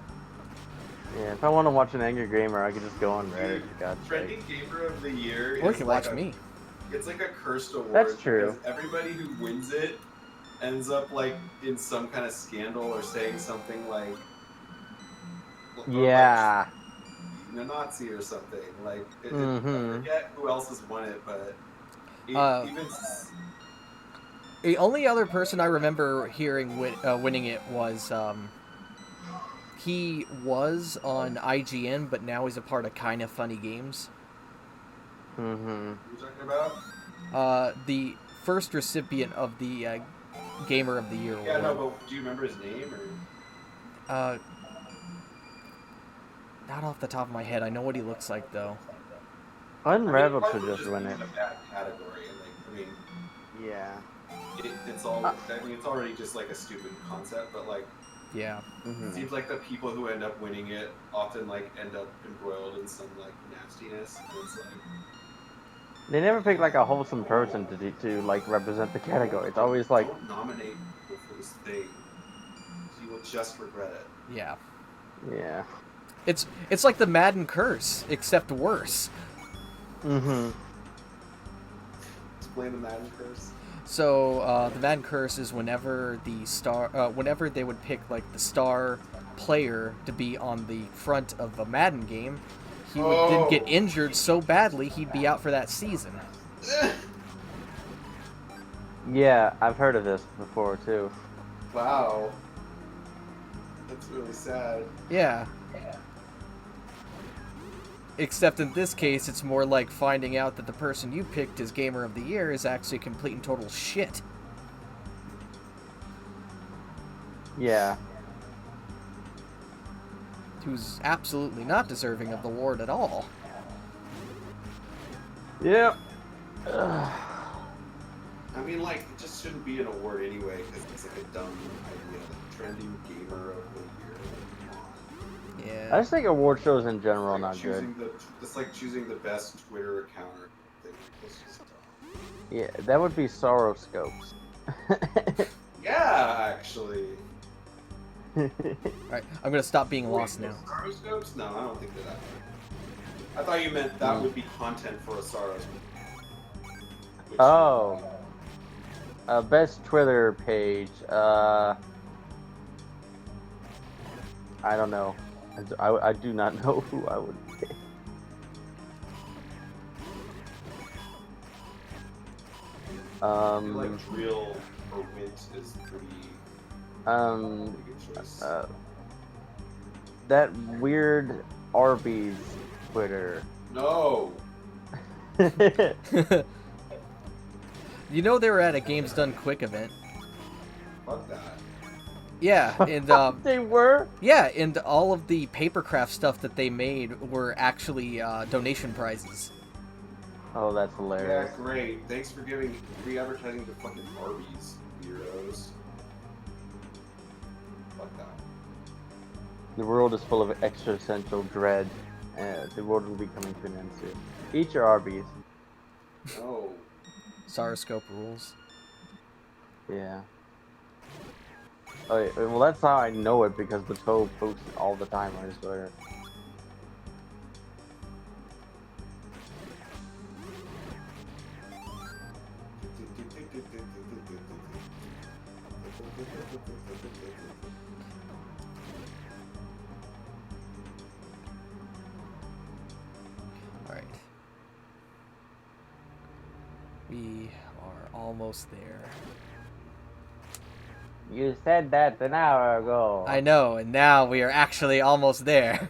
Yeah, if I want to watch an angry gamer, I could just go on Reddit. For God's sake. Trending Gamer of the Year Or you is can like watch a, me. It's like a cursed award. That's true. Because everybody who wins it ends up like in some kind of scandal or saying something like, Yeah. a Nazi or something. Like, I Mhm. forget who else has won it, but even The only other person I remember hearing winning it was he was on IGN, but now he's a part of Kinda Funny Games. Mm-hmm. you're talking about. The first recipient of the Gamer of the Year Yeah, no, award. but do you remember his name or? Not off the top of my head. I know what he looks like though. Unraveled Part should of just it win being it. in a bad category. Like, Yeah. it's all. I mean, it's already just like a stupid concept, but like. Yeah. It Mm-hmm. seems like the people who end up winning it often like end up embroiled in some like nastiness. And it's like, They never pick like a wholesome person to like represent the category. It's always like, don't nominate people for this thing. You will just regret it. Yeah. yeah. It's like the Madden curse, except worse. Mm-hmm. Explain the Madden curse. So the Madden curse is whenever whenever they would pick like the star player to be on the front of a Madden game, he would then get injured so badly he'd be out for that season. Yeah, I've heard of this before too. Wow. That's really sad. Yeah. Except in this case, it's more like finding out that the person you picked as Gamer of the Year is actually complete and total shit. Yeah. Who's absolutely not deserving of the award at all. Yep. I mean, like, it just shouldn't be an award anyway, because it's like a dumb idea. Like, trending gamer of the year. Come on. Yeah. I just think award shows in general It's like not good. It's like choosing the best Twitter account or thing. It's just dumb. Yeah, that would be Sorrow Scopes. Yeah, actually. Alright, I'm gonna stop being lost now. Saroscopes? No, I don't think that. I thought you meant that would be content for a Saroscope. Oh. Best Twitter page. I don't know. I do not know who I would pick. I feel like Drill or Wint is pretty good choice. That weird Arby's Twitter. No! You know they were at a Games Done Quick event. Fuck that. Yeah, and They were? yeah, and all of the papercraft stuff that they made were actually donation prizes. Oh, that's hilarious. Yeah, great. Thanks for giving free advertising to fucking Arby's, weirdos. Fuck that. The world is full of existential dread. The world will be coming to an end soon. Eat your Arby's. No. Saroscope rules. Yeah. Oh, yeah, well, that's how I know it, because the Toe posts it all the time on his Twitter. Alright. We are almost there. You said that an hour ago. I know, and now we are actually almost there.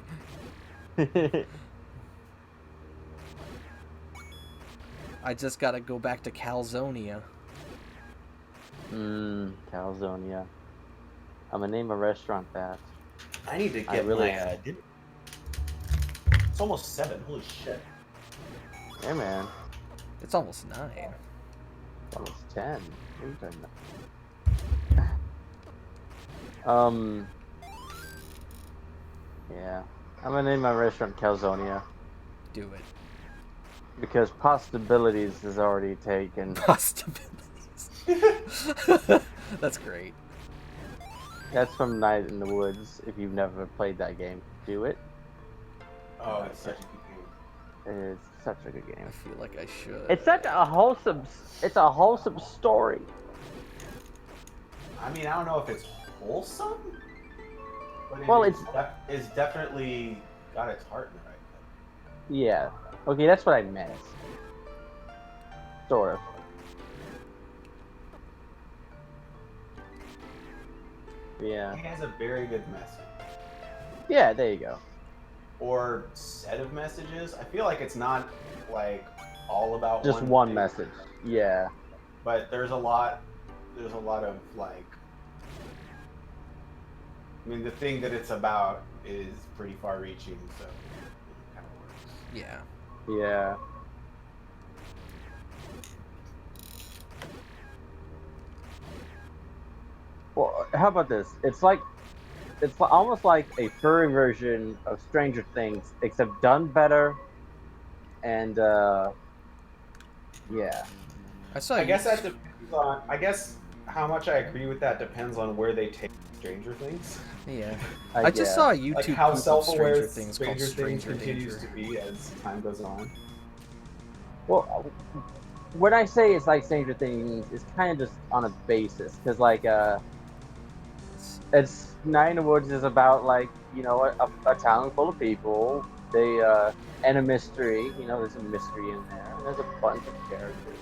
I just gotta go back to Calzonia. Calzonia. I'm gonna name a restaurant that. I need to I get really- my. It's almost 7. Holy shit. Hey man, It's almost 9. it's almost 10. What are you talking about? Yeah. I'm gonna name my restaurant Calzonia. Do it. Because Possibilities is already taken. Possibilities. That's great. That's from Night in the Woods. If you've never played that game, do it. Oh, it's such a good game. It is such a good game. I feel like I should. It's such a wholesome. It's a wholesome story. I mean, I don't know if it's wholesome, but Well, it's definitely got its heart in it right Yeah. Okay, that's what I meant. Sort of. Yeah. It has a very good message. Yeah, there you go. Or set of messages. I feel like it's not like all about Just one thing, message. Yeah. but there's a lot of like, I mean, the thing that it's about is pretty far reaching, so it kind of works. Yeah. Yeah. Well, how about this? It's almost like a furry version of Stranger Things, except done better. And yeah. I saw. I guess that depends on. I guess how much I agree with that depends on where they take Stranger Things. Yeah. I just saw a YouTube Like how poop of self-aware Stranger Things called Stranger Things Stranger continues Danger. to be as time goes on. Well, when I say it's like Stranger Things, it's kind of just on a basis, because like it's Night in the Woods is about like a town full of people. They and a mystery. There's a mystery in there. And there's a bunch of characters.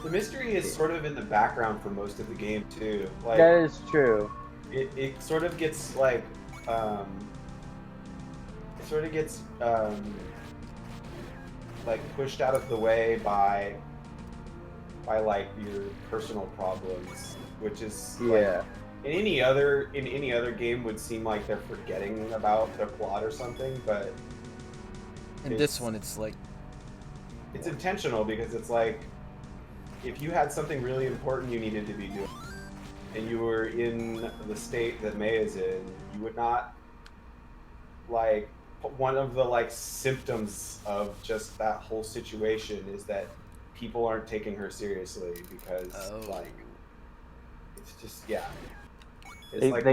The mystery is sort of in the background for most of the game too. Like That is true. it sort of gets like sort of gets like pushed out of the way by like your personal problems, which is like, in any other game would seem like they're forgetting about their plot or something, but In this one, it's like it's intentional because it's like if you had something really important you needed to be doing and you were in the state that May is in, you would not like one of the like symptoms of just that whole situation is that people aren't taking her seriously because like it's just it's like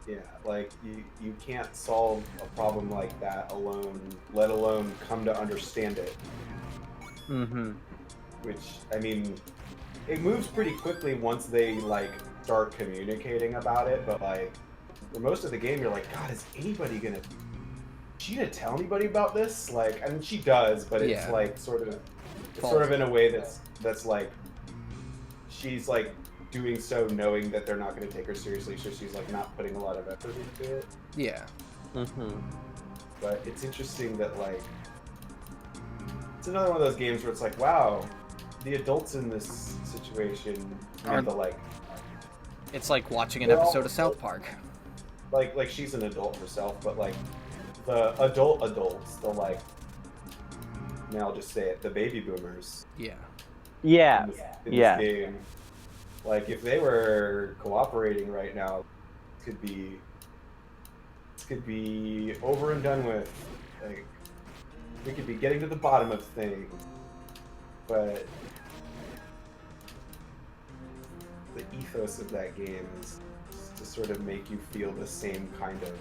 yeah, like you can't solve a problem like that alone, let alone come to understand it. Which, I mean, it moves pretty quickly once they like start communicating about it, but like for most of the game you're like, God, is she gonna tell anybody about this? Like, I mean, she does, but it's like sort of in a way that's like she's like doing so knowing that they're not going to take her seriously, so she's like not putting a lot of effort into it. Yeah. But it's interesting that like it's another one of those games where it's like, wow, the adults in this situation are the like. It's like watching an episode of South Park. Like she's an adult herself, but like the adults, the like, now I'll just say it, the baby boomers. Yeah. Yeah. In this game, like if they were cooperating right now, this could be over and done with. Like we could be getting to the bottom of things, but the ethos of that game is to sort of make you feel the same kind of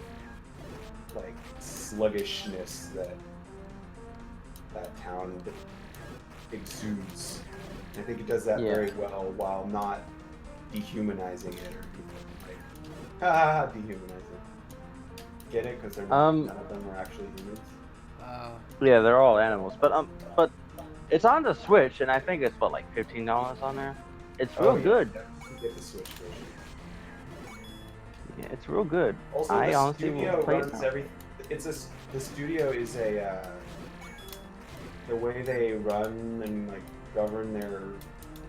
like sluggishness that town exudes. I think it does that very well while not dehumanizing it or like dehumanizing. Get it? Because none of them are actually humans. Yeah, they're all animals, but it's on the Switch, and I think it's like $15 on there. It's real good. You get the Switch version. Yeah, it's real good. Also, I the honestly studio will play runs it. everything. The studio is the way they run and like govern their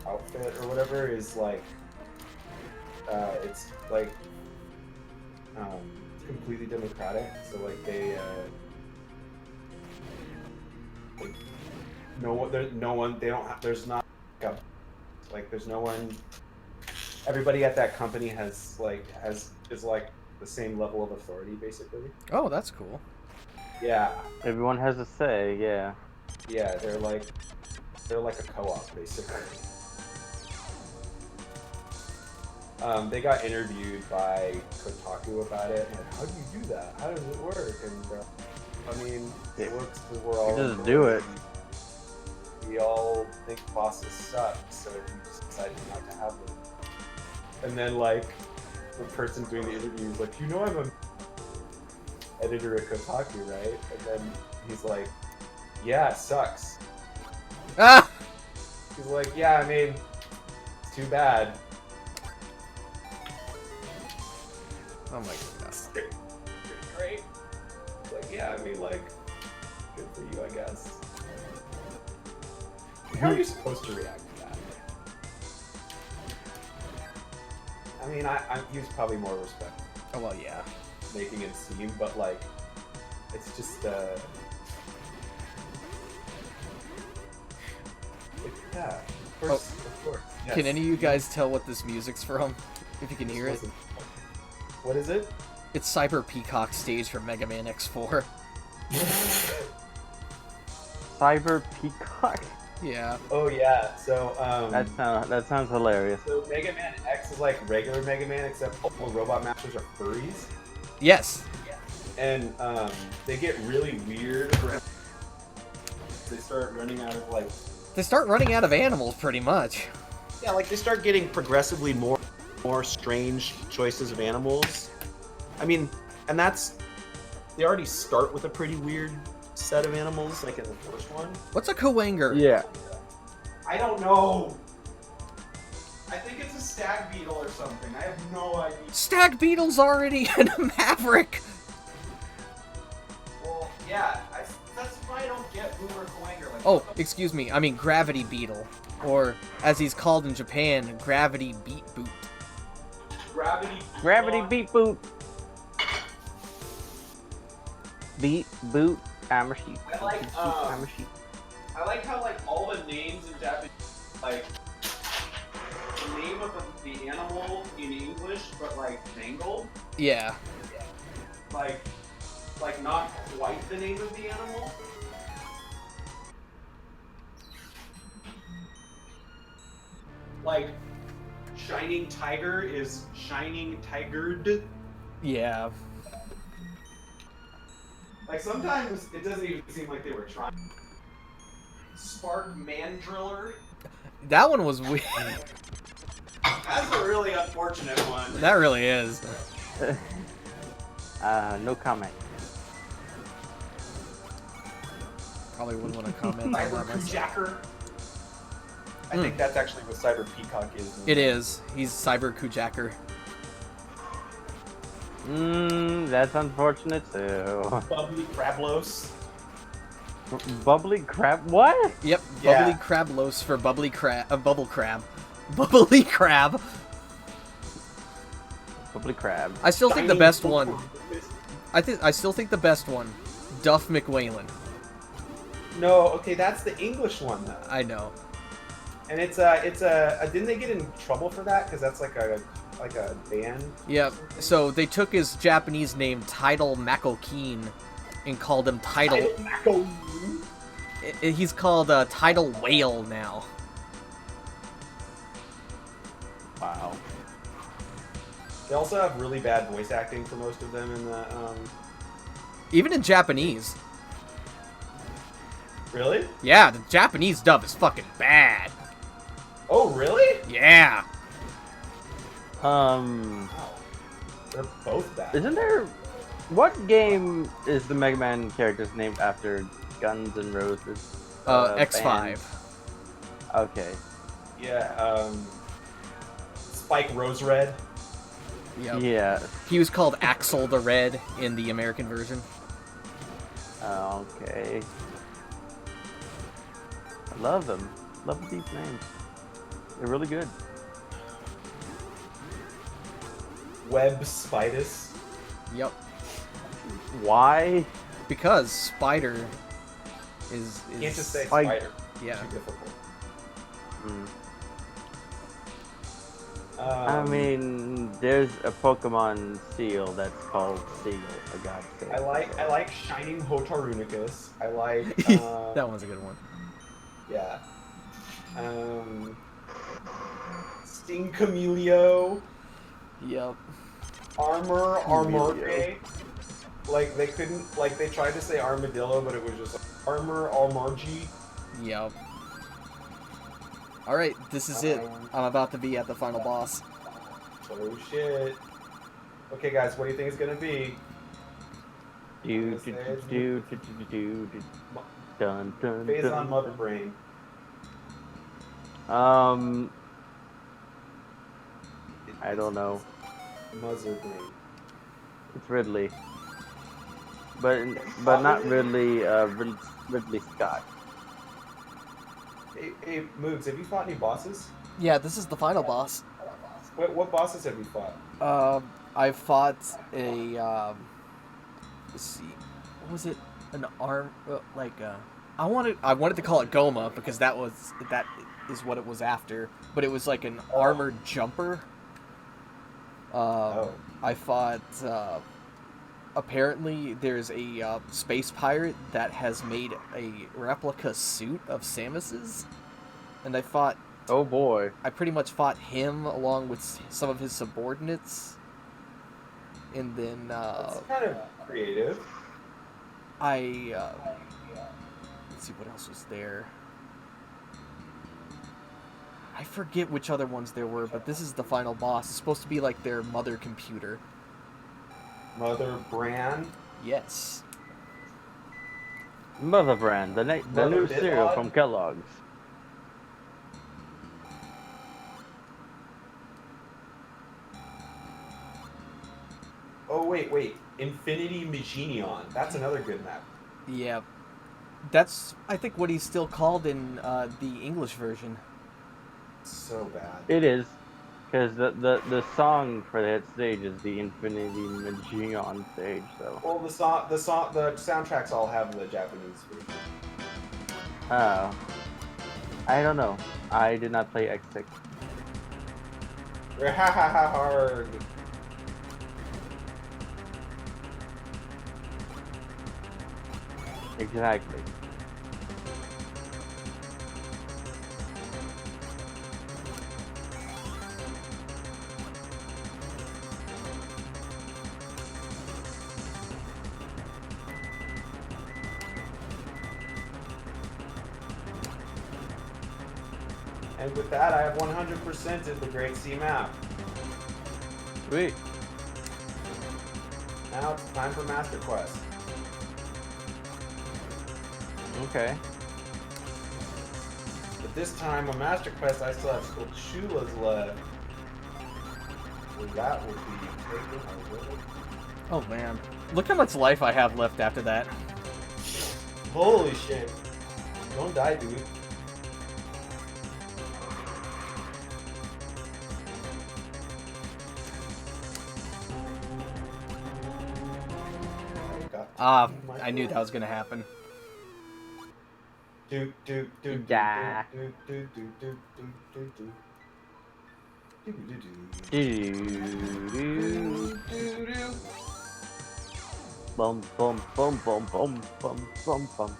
outfit or whatever is like it's like completely democratic. So like they like there's no one everybody at that company is like the same level of authority basically. Oh, that's cool. Yeah. Everyone has a say, yeah. Yeah, they're like a co-op basically. They got interviewed by Kotaku about it, and like, how do you do that? How does it work? And I mean, it works because we're all just do it. We all think bosses suck, so we just decided not to have them. And then like the person doing the interview is like, I'm a editor at Kotaku, right? And then he's like, yeah, it sucks. Ah! He's like, yeah, I mean, it's too bad. Oh my goodness. Pretty great. It's like, yeah, I mean, like, good for you, I guess. How are you supposed to react to that? I mean, I use probably more respect. Oh well, yeah. Making him seem, but like, it's just yeah, of course. Yes. Can any of you guys tell what this music's from? If you can hear it. What is it? It's Cyber Peacock stage from Mega Man X4. Cyber Peacock? Yeah. Oh yeah, so that sounds hilarious. So Mega Man X is like regular Mega Man, except all the Robot Masters are furries. Yes. And they get really weird. They start running out of like. They start running out of animals, pretty much. Yeah, like they start getting progressively more strange choices of animals. I mean, and they already start with a pretty weird set of animals, like in the first one. What's a Coanger? Yeah. I don't know. I think it's a stag beetle or something. I have no idea. Stag Beetle's already in a Maverick! Oh, excuse me. I mean Gravity Beetle, or as he's called in Japan, Gravity Beat Boot. Gravity beat boot. Beat boot. Hammer sheet. I like, Hammer sheet. I like how like all the names in Japanese, like the name of the animal in English, but like mangled, Yeah. like not quite the name of the animal. Like Shining Tiger is Shining Tigered. Yeah. Like sometimes it doesn't even seem like they were trying. Spark Mandriller. That one was weird. That's a really unfortunate one. That really is. No comment. Probably wouldn't want to comment on Cyber that myself. Kujacker. I think that's actually what Cyber Peacock is. It is. He's Cyber Kujacker. That's unfortunate too. Bubbly Crablos. Bubbly crab? What? Yep. Yeah. Bubbly Crablos for Bubbly Crab. Bubble Crab. Bubbly Crab. Bubbly crab. I still think the best one. I still think the best one. Duff McWhalen. No, okay, that's the English one though. I know. And it's didn't they get in trouble for that? Because that's like a band. Yep. So they took his Japanese name, Tidal Makokeen, and called him Tidal. He's called Tidal Whale now. Wow. They also have really bad voice acting for most of them in the. Even in Japanese. Really? Yeah, the Japanese dub is fucking bad. Oh, really? Yeah. They're both bad. Isn't there? What game is the Mega Man characters named after Guns N' Roses? X5. band? Okay. Yeah. Spike Rose Red. Yep. Yeah. He was called Axel the Red in the American version. Okay. I love them. Love these names. They're really good. Web Spidus. Yep. Why? Because Spider is You can't just say Spike. spider. yeah. Too difficult. Mm. Um, I mean, there's a Pokemon seal that's called Seal, for God's sake. I like Shining Hotarunicus. I like That one's a good one. yeah. Sting Camelio, Yep. Armor Armorque. Camelio. Like they couldn't like they tried to say armadillo, but it was just like, Armor Armorgy. Yep. Alright, this is it. I'm about to be at the final boss. Oh shit. Okay guys, what do you think it's gonna be? Dun, dun, Phase dun, on Mother dun. Brain. I don't know. Mother Brain. It's Ridley, but not Ridley. Ridley Scott. Hey, Moogs, have you fought any bosses? Yeah, this is the final boss. What bosses have you fought? I fought a, let's see, what was it? An arm, I wanted to call it Goma because that is what it was after, but it was like an armored jumper. I fought, apparently there's a space pirate that has made a replica suit of Samus's, and I Oh boy. pretty much fought him along with some of his subordinates, and then That's kind of creative. let's see what else was there. I forget which other ones there were, but this is the final boss. It's supposed to be like their mother computer. Mother Bran. Yes. Mother Brand, the Mother new Bit cereal Odd. from Kellogg's. Oh wait. Infinity Magenion. That's another good map. Yeah. That's, I think, what he's still called in the English version. So bad. It is, because the song for that stage is the Infinity Magion stage. So, Well, the soundtracks all have the Japanese version. uh, I don't know. I did not play X6. Hard. Exactly. And with that, I have 100%ed the Great Sea Map. Sweet. Now it's time for Master Quest. Okay. But this time on Master Quest, I still have Skulltulas left. So that will be taken away. Oh man, look how much life I have left after that. Holy shit. Don't die, dude. I knew that was gonna happen. Do do do do Yeah. do do do do do do do. Do-do-do. Bum bum bum bum bum bum bum bum.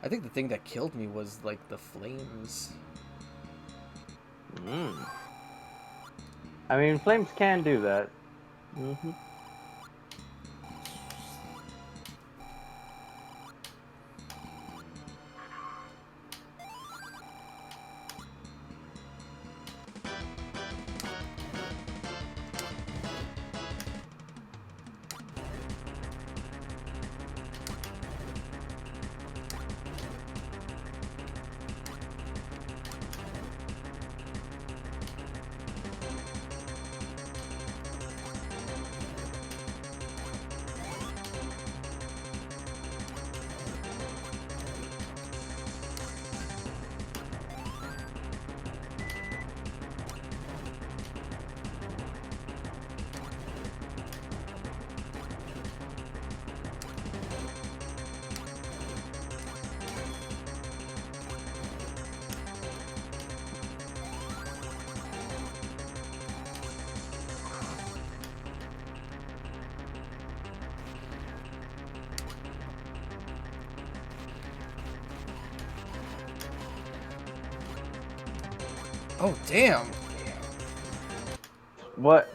I think the thing that killed me was like the flames. I mean, flames can do that. Mm-hmm. Oh damn! What?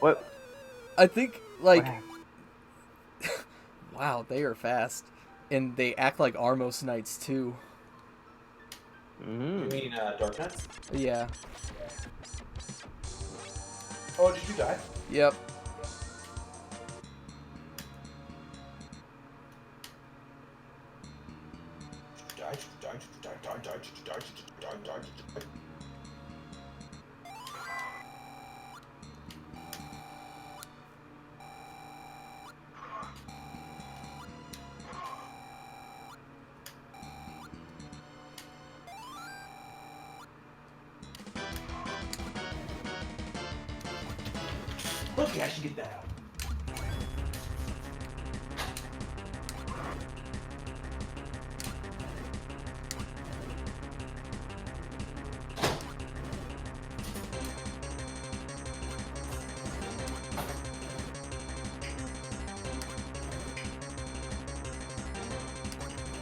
I think like, What? wow, they are fast, and they act like Armos Knights too. You Mm. mean Dark Knights? Yeah. Oh, did you die? Yep. Okay, I should get that out.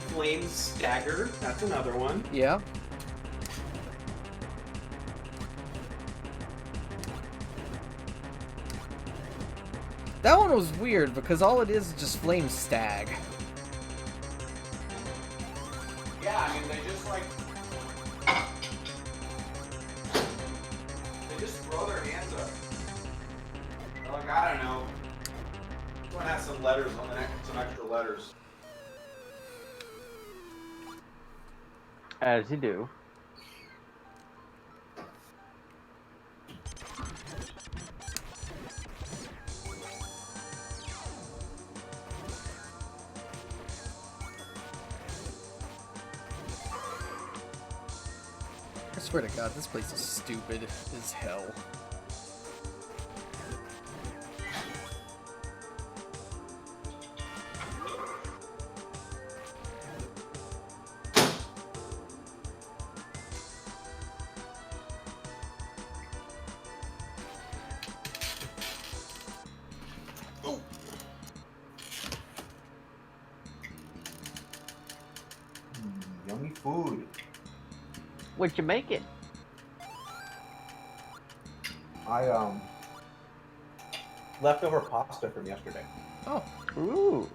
Flame Stagger, that's another one. Yeah. That one was weird because all it is just flame stag. Yeah, I mean, they just like... They just throw their hands up. They're like, I don't know. This one has some letters on the neck, some extra letters. As you do. swear to God, this place is stupid as hell. Yummy food. What'd you make it? I leftover pasta from yesterday. Oh, Ooh.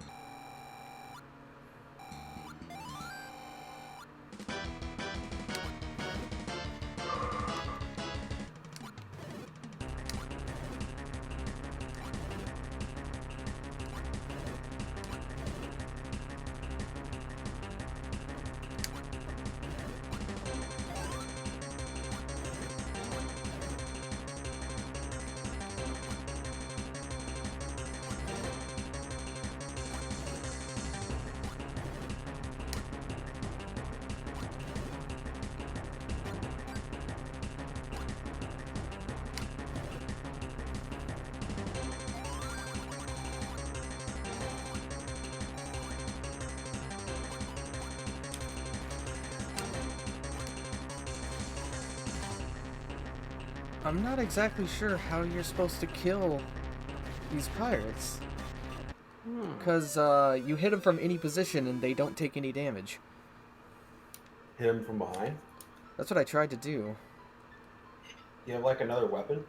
I'm not exactly sure how you're supposed to kill these pirates. Because you hit them from any position and they don't take any damage. Hit him from behind. That's what I tried to do. You have like another weapon?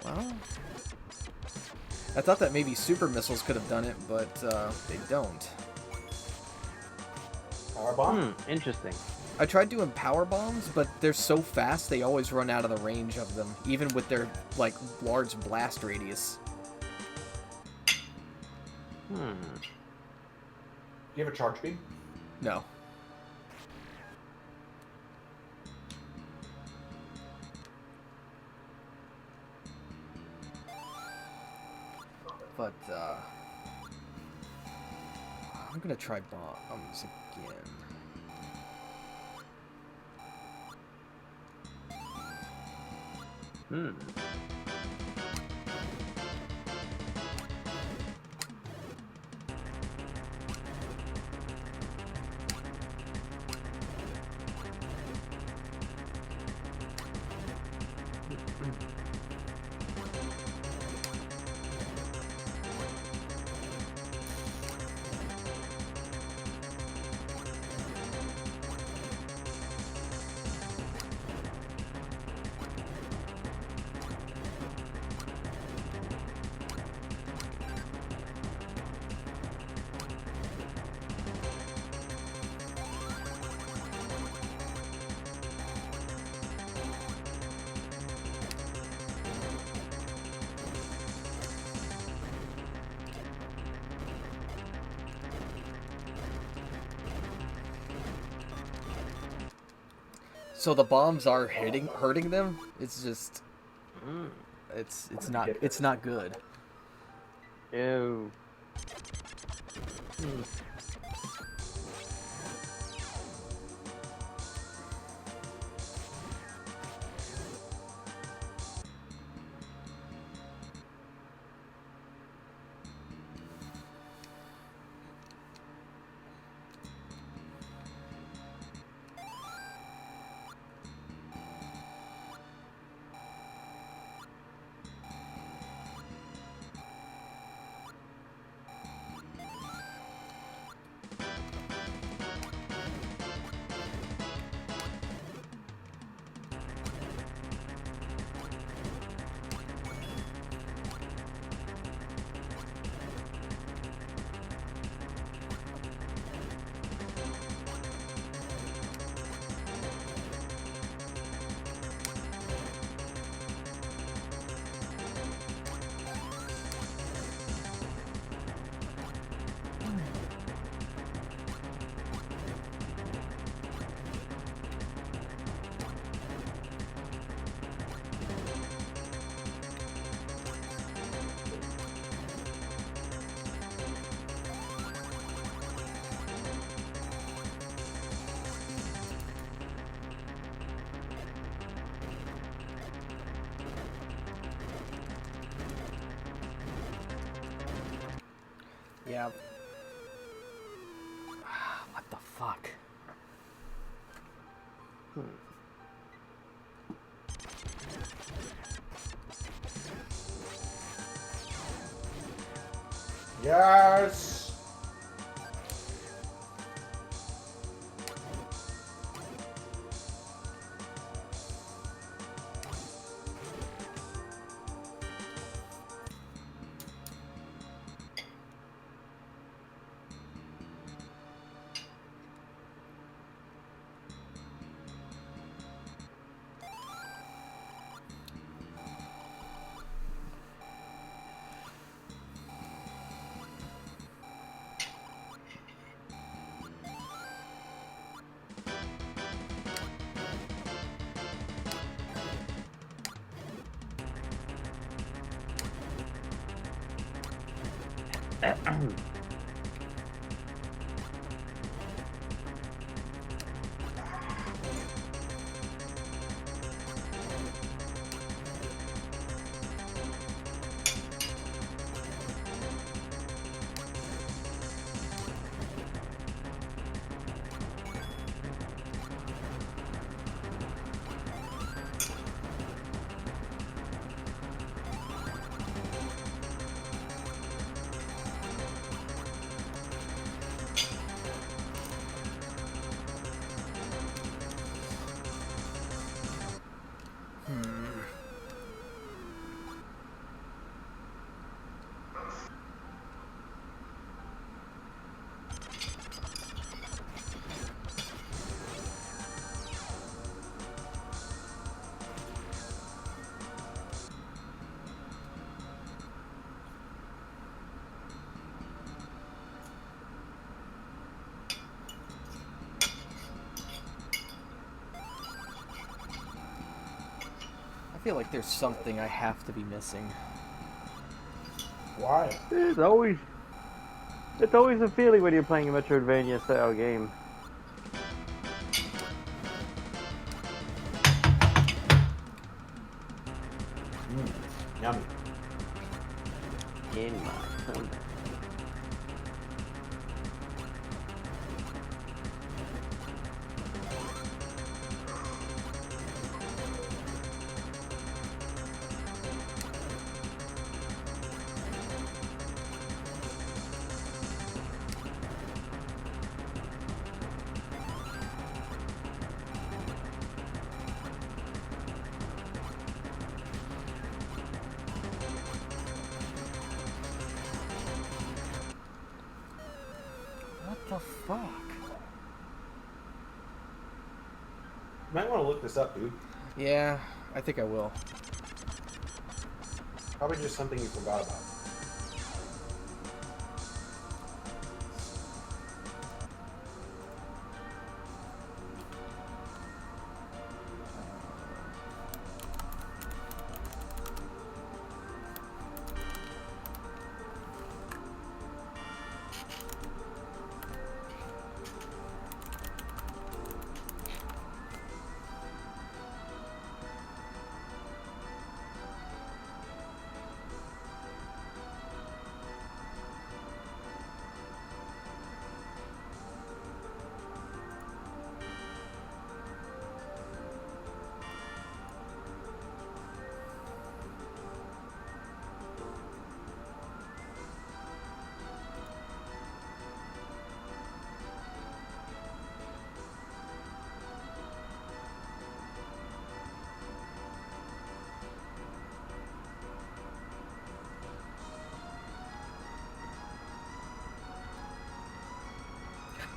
Well, I thought that maybe super missiles could have done it, but they don't. Power bomb? Interesting. I tried doing power bombs, but they're so fast they always run out of the range of them, even with their like large blast radius. Do you have a charge beam? No. But I'm gonna try bombs again. So the bombs are hurting them. It's just, it's not good. Ew. Yeah. What the fuck? Yes. I feel like there's something I have to be missing. Why? It's always a feeling when you're playing a Metroidvania style game. Yummy. In my stomach. What the fuck? You might want to look this up, dude. Yeah, I think I will. Probably just something you forgot about.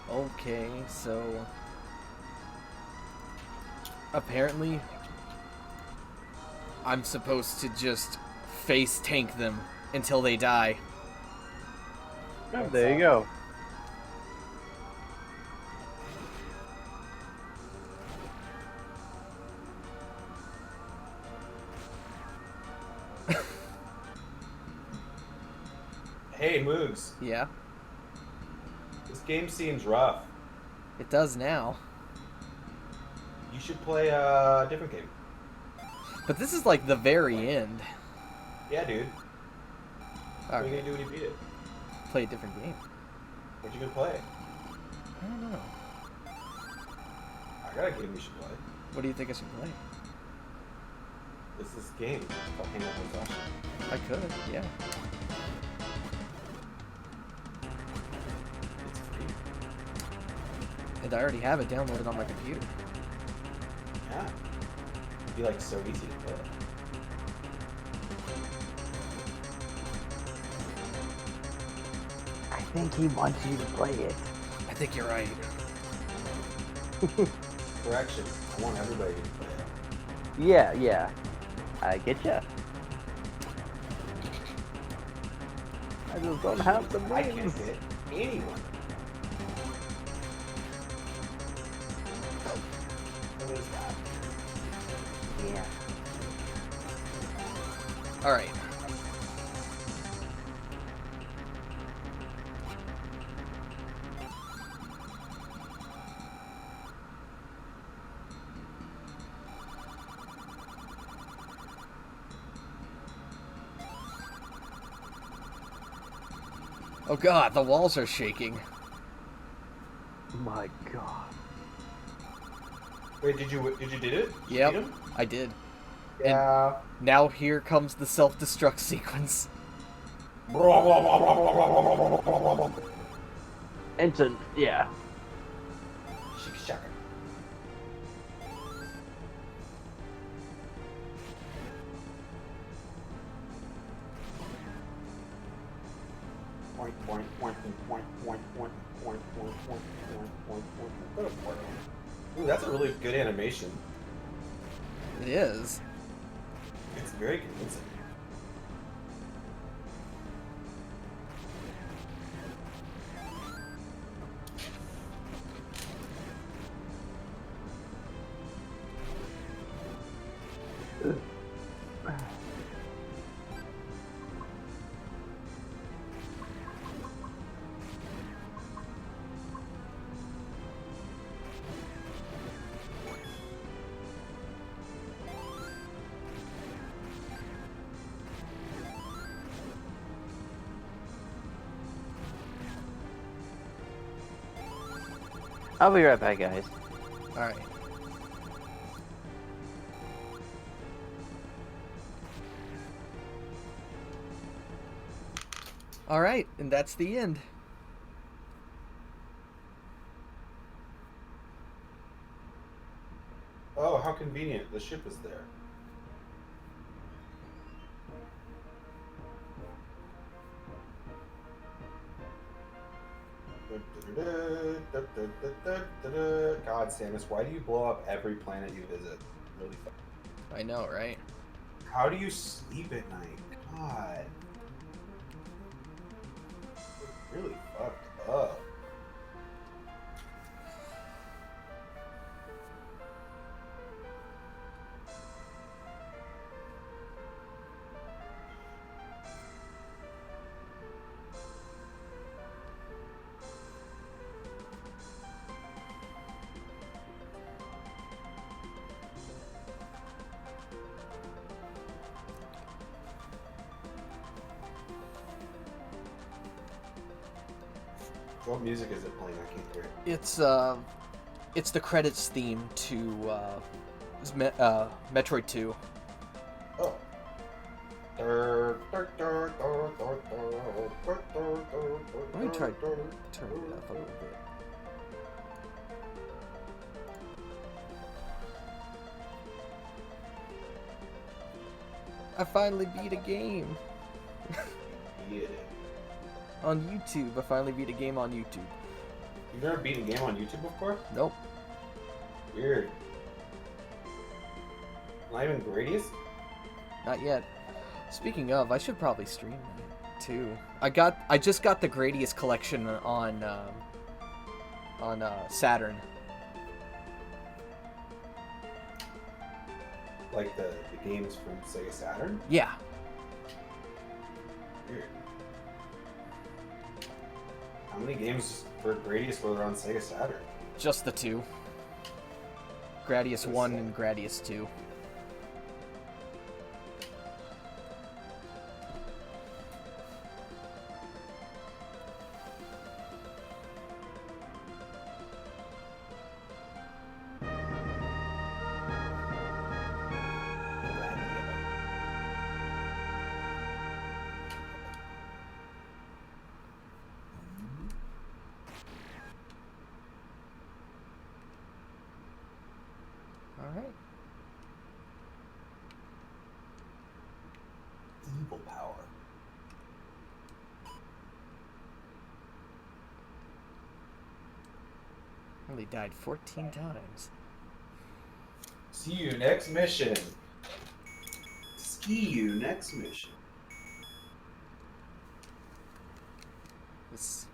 Okay, so apparently I'm supposed to just face tank them until they die. Oh, there you go. Hey, Moogs, Yeah, this game seems rough. it does now. You should play a different game. But this is like the very end. Yeah, dude. What are you Okay. gonna do when you beat it? play a different game. What you gonna play? I don't know. I got a game you should play. What do you think I should play? It's this game called Hang Out with Sasha. I could, yeah. It's free. And I already have it downloaded on my computer. Yeah. It'd be like so easy to play. I think he wants you to play it. I think you're right. Correction. I want everybody to play it. Yeah, yeah. I get ya. I just don't have the I can't means. get anyone. What is that? Yeah. All right. Oh god, the walls are shaking. My God. Wait, did you do it? Did you Yep, beat him? I did. Yeah. Now here comes the self-destruct sequence. Instant, yeah. Shaka. Ooh, that's a really good animation. It is. It's very convincing. I'll be right back, guys. Alright. Alright, and that's the end. Oh, how convenient. The ship is there. God, Samus, why do you blow up every planet you visit? Really fun. I know, right? How do you sleep at night? God. You're really fucked up. What music is it playing? I can't hear it. It's the credits theme to Metroid 2. Oh. Let me try turn it up a little bit. I finally beat a game. Yeah. On YouTube. I finally beat a game on YouTube. You've never beaten a game on YouTube before? Nope. Weird. Not even Gradius? Not yet. Speaking of, I should probably stream that too. I just got the Gradius collection on Saturn. Like the games from Sega Saturn? Yeah. Weird. How many games for Gradius were there on Sega Saturn? Just the two. Gradius 1 and Gradius 2. right. Evil power. Only died 14 times. See you next mission. Ski you next mission. This...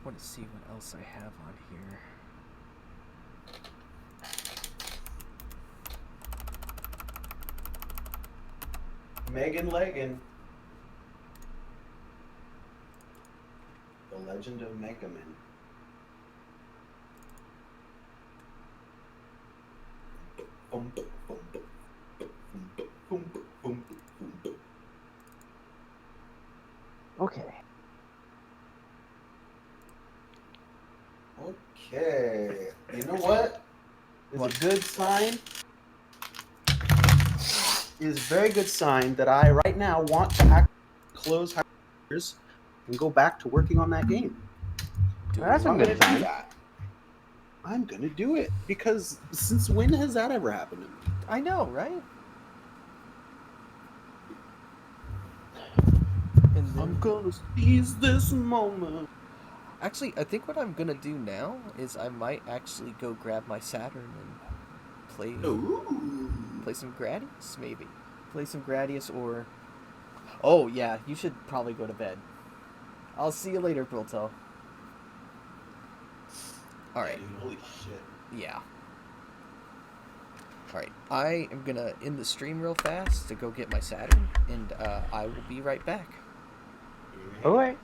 I want to see what else I have on here. Megan Leggin. The Legend of Megaman. Boom, boom, boom, boom, boom, boom, boom, boom, boom, boom. Okay. Okay. You know what? Is What? a good sign. Is a very good sign that I right now want to close ears and go back to working on that game. That's So a I'm good gonna do sign. that. I'm gonna do it because since when has that ever happened to me? I know, right? And then... I'm gonna seize this moment. Actually, I think what I'm gonna do now is I might actually go grab my Saturn and play some Gradius, maybe. Play some Gradius or... Oh, yeah, you should probably go to bed. I'll see you later, Brilto. Alright, Dude, holy shit. yeah. Alright, I am gonna end the stream real fast to go get my Saturn, and I will be right back. Okay.